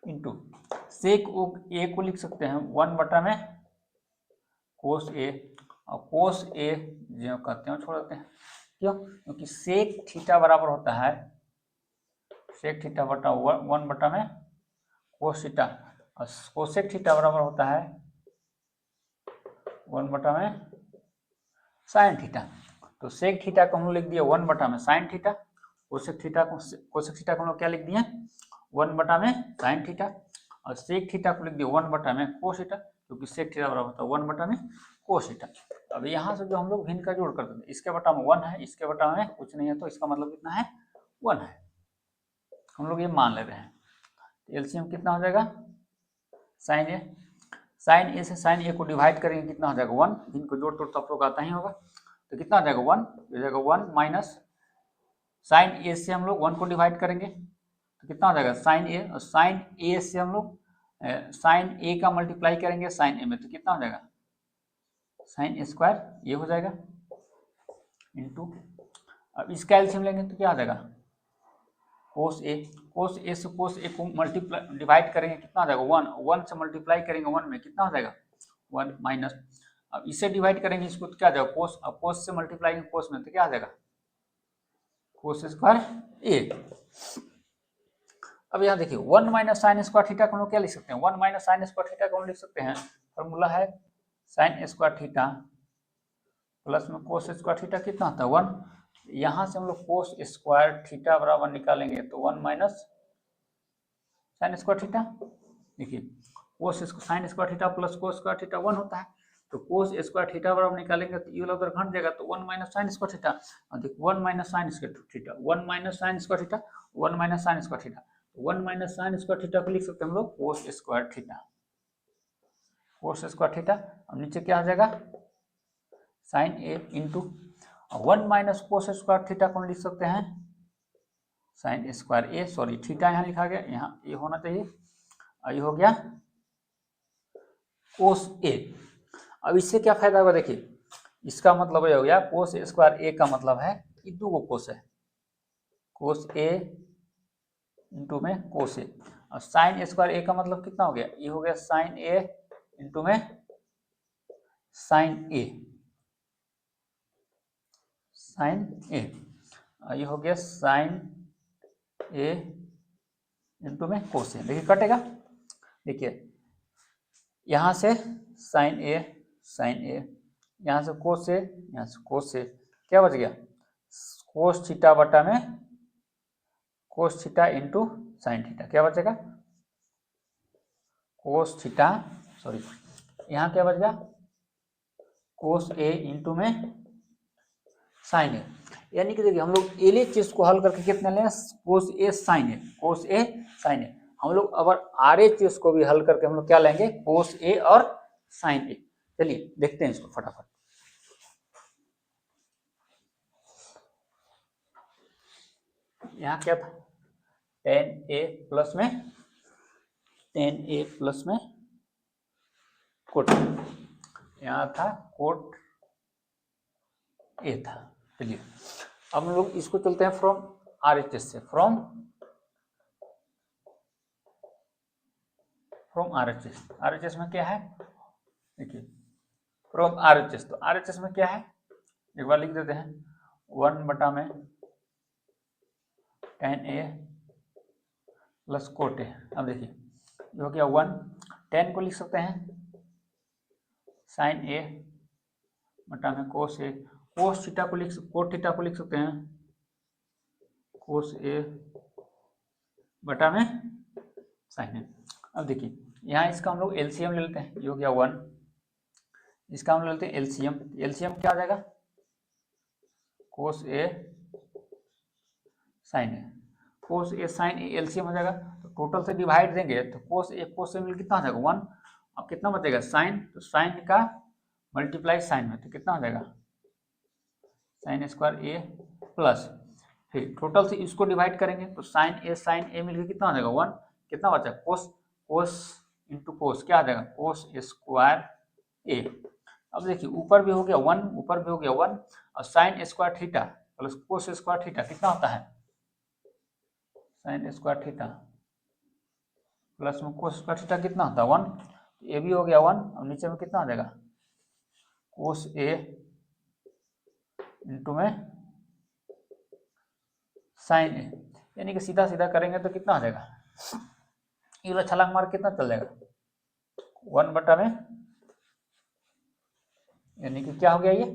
इंटू सेक ए को लिख सकते हैं 1 बटा में कोस ए, और कोस ए जो कहते हैं छोड़ देते हैं, क्यों, क्योंकि सेक थीटा बराबर होता है सेक थीटा बटा 1 बटा में कोस थीटा, और कोसेक थीटा बराबर होता है 1 बटा में साइन थीटा। तो सेक थीटा को हम लोग लिख दिए 1 बटा में साइन थीटा, कोसेक थीटा को हम लोग क्या लिख दिए 1 बटा में साइन थीटा, और सेक थीटा को लिख दिए 1 बटा में कोस थीटा, क्योंकि सेक थीटा बराबर होता है 1 बटा में कोस थीटा। अब यहाँ से जो हम लोग भिन्न का जोड़ करते हैं, इसके बटा में 1 है, इसके बटा में कुछ नहीं है, तो इसका मतलब कितना है 1 है, हम लोग ये मान ले रहे हैं। एलसीएम कितना हो जाएगा साइन ए से साइन ए को डिवाइड करेंगे कितना हो जाएगा 1, इनको जोड़ तोड़ तो आप लोग आता ही होगा, तो कितना हो जाएगा 1, हो जाएगा 1 माइनस साइन ए से हम लोग 1 को डिवाइड करेंगे तो कितना हो जाएगा साइन ए, और साइन ए से हम लोग साइन ए का मल्टीप्लाई करेंगे साइन ए में, तो कितना हो जाएगा साइन स्क्वायर ये हो जाएगा इंटू, अब इसका एलसीएम लेंगे तो क्या आ जाएगा कोस ए से कोस ए को मल्टीप्लाई डिवाइड करेंगे कितना आ जाएगा 1 से मल्टीप्लाई करेंगे 1 में कितना हो जाएगा 1 माइनस, अब इसे डिवाइड करेंगे इसको तो क्या आ जाएगा कोस, अब कोस से मल्टीप्लाई कोस में तो क्या आ जाएगा कोस स्क्वायर ए। अब यहाँ देखिए 1 माइनस साइन स्क्वायर थीटा को हम लोग क्या लिख सकते हैं 1 माइनस साइन स्क्वायर थीटा को हम लिख सकते हैं, फॉर्मूला है साइन स्क्वायर थीटा प्लस में कोस स्क्वायर थीटा कितना होता है 1, यहाँ से हम लोग कोस स्क्वायर थीटा बराबर निकालेंगे तो 1 माइनस साइन स्क्वायर थीटा, देखिए कोस sign square theta plus cos square theta 1 होता है, तो कोस स्क्वायर थीटा बराबर निकालेंगे तो ये वाला उधर घट जाएगा तो 1 माइनस साइन स्क्वायर थीटा, और देखिए 1 minus sine square theta 1 minus sine square theta 1 minus sine square theta, 1 minus sine square theta को लिख सकते हैं हम लोग cos square theta, cos square theta, और नीचे क्या आ जाएगा sine A into 1 minus cos square theta को हम लिख सकते हैं sine square A, sorry theta यहाँ लिखा गया, यहाँ ए होना चाहिए, ये हो गया कोस ए। अब इससे क्या फायदा होगा देखिए, इसका मतलब ये हो गया कोस स्क्वायर ए का मतलब है कि 2 कोस है, कोस ए इंटू में कोस ए, और साइन स्क्वायर ए का मतलब कितना हो गया ये हो गया साइन ए इंटू में साइन ए, साइन ए, ये हो गया साइन ए इंटू में कोस ए, देखिए कटेगा, देखिए यहाँ से साइन ए, यहाँ से कोस ए, यहाँ से कोस ए, क्या बच गया कोस थीटा बटा में cos theta into sine theta, क्या बचेगा कोस थीटा, सॉरी यहाँ क्या बच गया कोस ए इंटू में साइन ए, यानी कि देखिए हम लोग एले चीज को हल करके कितना लें कोस A sine A, cos A sine ए, हम लोग अगर आर एच चीज को भी हल करके हम लोग क्या लेंगे कोस ए और साइन ए। चलिए देखते हैं इसको फटाफट, यहाँ क्या था टेन ए प्लस में कोट, यहाँ था कोट ए था। चलिए अब हम लोग इसको चलते हैं फ्रॉम आर एच एस से, फ्रॉम आर एच एस में क्या है देखिए फ्रॉम आर एच एस, तो आर एच एस में क्या है एक बार लिख देते हैं 1 बटा में टेन ए प्लस कोट ए। अब देखिए ये हो गया 1, टेन को लिख सकते हैं साइन ए बटा में कोस ए, कोस थीटा को कोट थीटा को लिख सकते हैं कोस ए बटा में साइन ए। अब देखिए यहाँ इसका हम लोग एलसीएम ले लेते हैं, ये हो गया 1, इसका हम ले लेते हैं एलसीएम, एलसीएम क्या आ जाएगा cos A sine A, cos A sine A LCM हो जाएगा, तो टोटल से डिवाइड देंगे तो कोस ए मिल कितना हो जाएगा 1, अब कितना बचेगा साइन, तो साइन का मल्टीप्लाई साइन में तो कितना हो जाएगा साइन स्क्वायर ए प्लस, फिर टोटल से इसको डिवाइड करेंगे तो साइन ए मिलकर कितना हो जाएगा 1, कितना बचा कोस इंटू कोस क्या आ जाएगा कोस स्क्वायर ए। अब देखिए ऊपर भी हो गया 1, ऊपर भी हो गया 1, और sign square theta plus cos square theta कितना होता है साइन स्क्वायर थीटा प्लस में कोस स्क्वायर थीटा कितना होता है 1, ए भी हो गया 1, और नीचे में कितना आ जाएगा कोस ए इंटू में साइन ए, यानी कि सीधा सीधा करेंगे तो कितना आ जाएगा, ये वाला छलांग मार कितना चल जाएगा 1 बटा में, यानी कि क्या हो गया ये,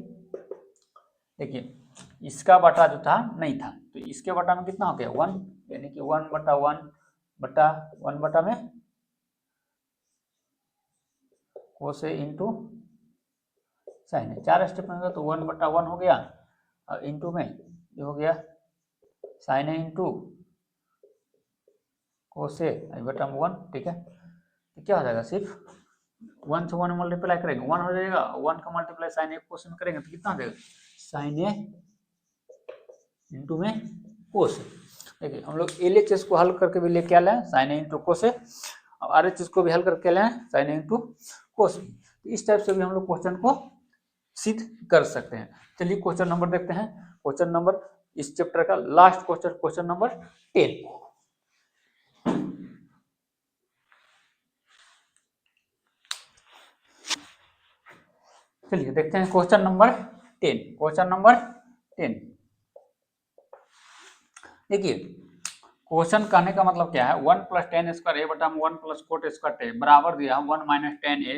देखिए इसका बटा जो था नहीं था तो इसके बटा में कितना हो गया 1, यानी कि 1 बटा 1 बटा 1 बटा में कोस इंटू साइन है। 4 स्टेप में होगा तो 1 बटा 1 हो गया और इंटू में ये हो गया साइन है इंटू कोस बटा 1, ठीक है। तो क्या हो जाएगा, सिर्फ 1 से 1 मल्टीप्लाई करेंगे 1 हो जाएगा, 1 का मल्टीप्लाई साइन ए कोस में करेंगे तो कितना हो जाएगा साइन ए इंटू में कोस। देखिए हम लोग LHS को हल करके भी लेके आ रहे हैं साइन ए इंटू कोस और RHS को भी हल करके लाए हैं साइन ए इंटू कोस। तो इस टाइप से भी हम लोग क्वेश्चन को सिद्ध कर सकते हैं। चलिए क्वेश्चन नंबर देखते हैं, क्वेश्चन नंबर इस चैप्टर का लास्ट क्वेश्चन, क्वेश्चन नंबर 10। चलिए देखते हैं क्वेश्चन नंबर 10। क्वेश्चन नंबर 10 देखिए, क्वेश्चन कहने का मतलब क्या है, 1 प्लस टेन स्क्वायर ए बटा 1 प्लस कोट स्क्वायर टे बराबर दिया 1 माइनस टेन ए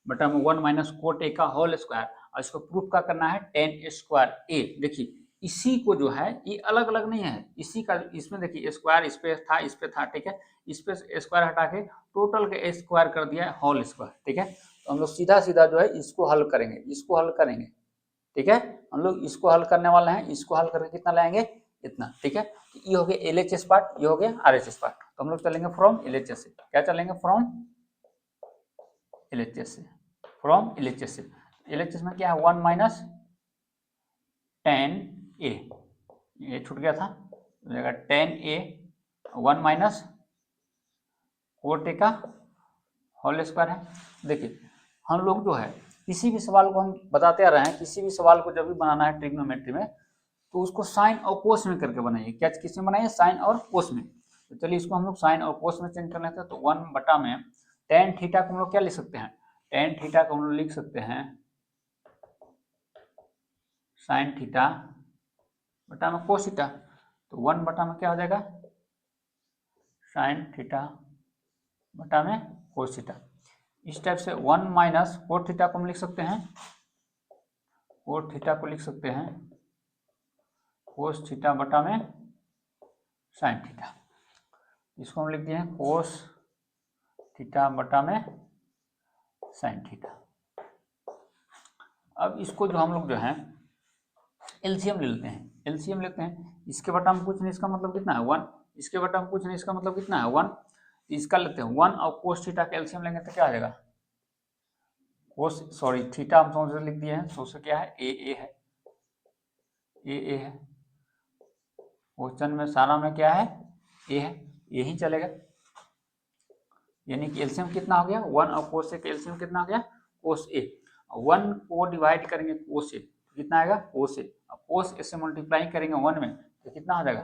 बटा 1 माइनस कोट ए का होल स्क्वायर, और इसको प्रूफ का करना है टेन स्क्वायर ए। देखिए इसी को जो है ये अलग अलग नहीं है, इसी का इसमें देखिए स्क्वायर इस पे था इस पे था, ठीक है, इस पे स्क्वायर हटा के टोटल के स्क्वायर कर दिया है होल स्क्वायर, ठीक है। तो हम लोग सीधा सीधा जो है इसको हल करेंगे, इसको हल करेंगे, ठीक है। हम लोग इसको हल करने वाले हैं, इसको हल करके कितना लाएंगे इतना, ठीक है। तो ये हो गया LHS पार्ट, ये हो गया RHS पार्ट। तो हम लोग चलेंगे फ्रॉम LHS से, क्या चलेंगे फ्रॉम LHS से, फ्रॉम LHS से। LHS में क्या है 1 माइनस टेन ए, ये छूट गया था, हो जाएगा ten A 1 minus cot A का होल स्क्वायर है। देखिए हम लोग जो है किसी भी सवाल को हम बताते आ रहे हैं, किसी भी सवाल को जब भी बनाना है ट्रिग्नोमेट्री में तो उसको साइन और कोस में करके बनाइए। क्या किस में बनाइए, साइन और कोस में। तो चलिए इसको हम लोग साइन और कोस में चेंज कर लेते हैं। तो 1 बटा में टेन थीटा को हम लोग क्या लिख सकते हैं, टेन थीटा को हम लोग लिख सकते हैं साइन थीटा बटा में कोस थीटा। तो 1 बटा में क्या हो जाएगा साइन थीटा बटा में कोस थीटा। इस टाइप से 1 माइनस कोट थीटा को हम लिख सकते हैं, कोट थीटा को लिख सकते हैं कोस थीटा बटा में साइन थीटा। इसको हम लिख दिए हैं कोस थीटा बटा में साइन थीटा। अब इसको जो हम लोग जो है एलसीएम ले लेते हैं, एलसीएम लेते हैं। इसके बटा में कुछ नहीं, इसका मतलब कितना है 1, इसके बटा में कुछ नहीं, इसका मतलब कितना है 1। इसका लेते हैं 1 और कोस थीटा का एलसीएम लेंगे तो क्या आ जाएगा कोस, सॉरी थीटा हम समझ लिख दिए हैं, सो से क्या है ए है, ए है। क्वेश्चन में सारा में क्या है ए है, यही चलेगा। यानी कि एलसीएम कितना हो गया 1 और कोस ए का एलसीएम कितना हो गया कोस ए। 1 को डिवाइड करेंगे कोस ए कितना आएगा कोस ए, कोस ए से मल्टीप्लाई करेंगे 1 में तो कितना हो जाएगा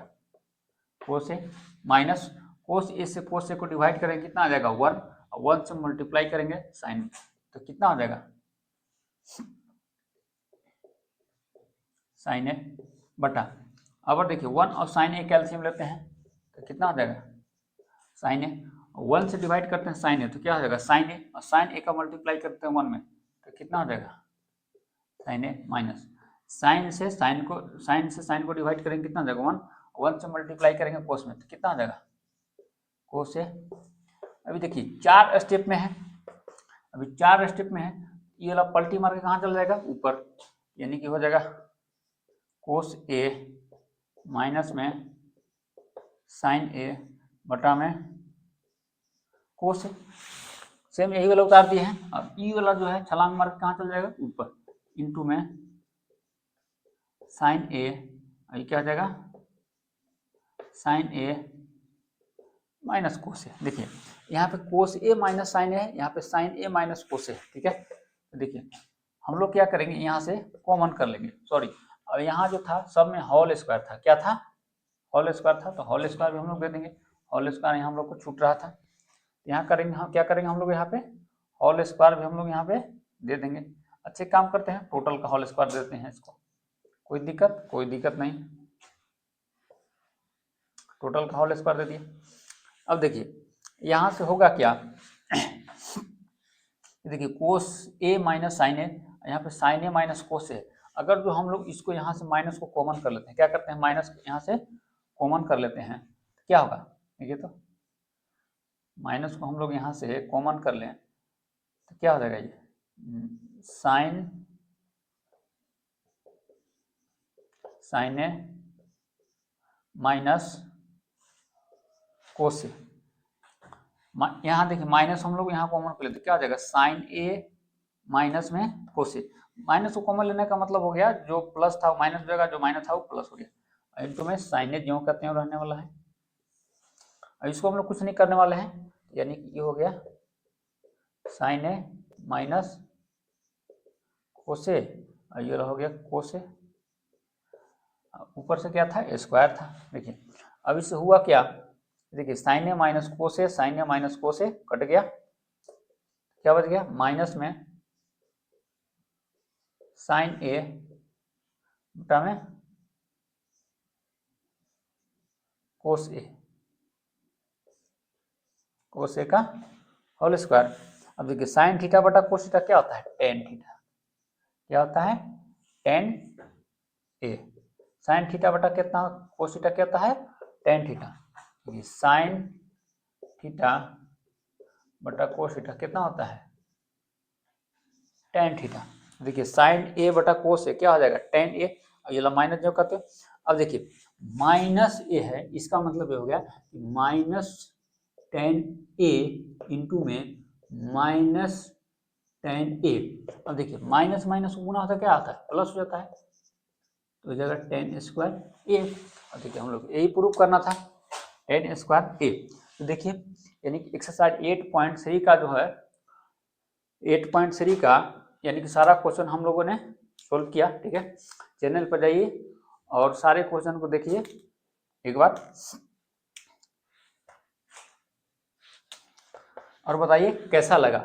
कोस ए, माइनस कोस ए से कोस ए को डिवाइड करेंगे कितना आ जाएगा 1, और 1 से मल्टीप्लाई करेंगे साइन तो कितना हो जाएगा साइन ए बटा। अब देखिए 1 और साइन ए कैल्शियम लेते हैं तो कितना हो जाएगा साइन ए, 1 से डिवाइड करते हैं साइन ए तो क्या हो जाएगा साइन ए, और साइन ए का मल्टीप्लाई करते हैं 1 में तो कितना हो जाएगा साइन ए, माइनस साइन से साइन को डिवाइड करेंगे कितना हो जाएगा 1, 1 से मल्टीप्लाई करेंगे कोस में तो कितना हो जाएगा कोस ए। अभी देखिए 4 स्टेप में है, अभी 4 स्टेप में है, ये वाला पलटी मार के कहाँ चला जाएगा ऊपर, यानी कि हो जाएगा कोस ए माइनस में साइन ए बटा में कोस ए। सेम यही वाला उतार दिए हैं। अब ई वाला जो है छलांग मार के कहाँ चल जाएगा ऊपर, इंटू में साइन ए, ये क्या हो जाएगा साइन ए माइनस कोस ए। देखिए यहाँ पे कोस ए माइनस साइन ए है, यहाँ पे साइन ए माइनस कोस ए, ठीक है। तो देखिए हम लोग क्या करेंगे यहाँ से कॉमन कर लेंगे, सॉरी अब यहाँ जो था सब में होल स्क्वायर था, क्या था होल स्क्वायर था, तो होल स्क्वायर भी हम लोग दे देंगे, होल स्क्वायर यहाँ हम लोग को छूट रहा था। यहाँ करेंगे हम क्या करेंगे हम लोग यहाँ पे होल स्क्वायर भी हम लोग यहाँ पे दे देंगे। अच्छे काम करते हैं टोटल का होल स्क्वायर देते हैं इसको, कोई दिक्कत नहीं। टोटल का होल स्क्वायर दे दिया। अब देखिए यहाँ से होगा क्या, देखिए कोस ए माइनस साइन ए, यहाँ पे साइन ए माइनस कोस ए, अगर जो हम लोग इसको यहाँ से माइनस को कॉमन कर लेते हैं, क्या करते हैं माइनस यहाँ से कॉमन कर लेते हैं, क्या होगा देखिए, तो माइनस को हम लोग यहाँ से कॉमन कर लें तो क्या हो जाएगा, ये साइन ए माइनस कोस ए, यहाँ देखिए माइनस हम लोग यहाँ कॉमन कर लेते क्या हो जाएगा, साइन ए माइनस में कोस ए, माइनस को कॉमन लेने का मतलब हो गया जो प्लस था वो माइनस हो जाएगा, जो माइनस था वो प्लस हो गया, इनको में साइन ए ज्यों कहते हैं रहने वाला है। अब इसको हम लोग कुछ नहीं करने वाले हैं, यानी कि ये हो गया साइन ए माइनस कोस ए, और ये हो गया कोस ए, ऊपर से क्या था स्क्वायर था। देखिए अब इससे हुआ क्या, देखिए sign A minus cos A, sine A minus cos A cut गया, क्या बच गया माइनस में साइन ए बटा में कोस ए, कोस ए का होल स्क्वायर। अब देखिए साइन थीटा बटा कोस थीटा क्या होता है, टेन थीटा, क्या होता है टेन ए, साइन थीटा बटा कितना कोस थीटा क्या होता है टेन थीटा, साइन थीटा बटा कोस थीटा कितना होता है टेन थीटा। देखिए साइन ए बटा कोस ए क्या हो जाएगा टेन ए, और ये माइनस जो करते हैं। अब देखिए माइनस ए है, इसका मतलब ये हो गया माइनस टेन ए इंटू में माइनस टेन ए। अब देखिए माइनस माइनस गुना होता है क्या आता है प्लस हो जाता है, तो जगह टेन स्क्वायर ए। अब देखिए हम लोग यही प्रूफ करना था टेन स्क्वायर ए। तो देखिए यानी कि एक्सरसाइज 8.3 का जो है 8.3 का यानी कि सारा क्वेश्चन हम लोगों ने सोल्व किया। ठीक है, चैनल पर जाइए और सारे क्वेश्चन को देखिए एक बार और बताइए कैसा लगा।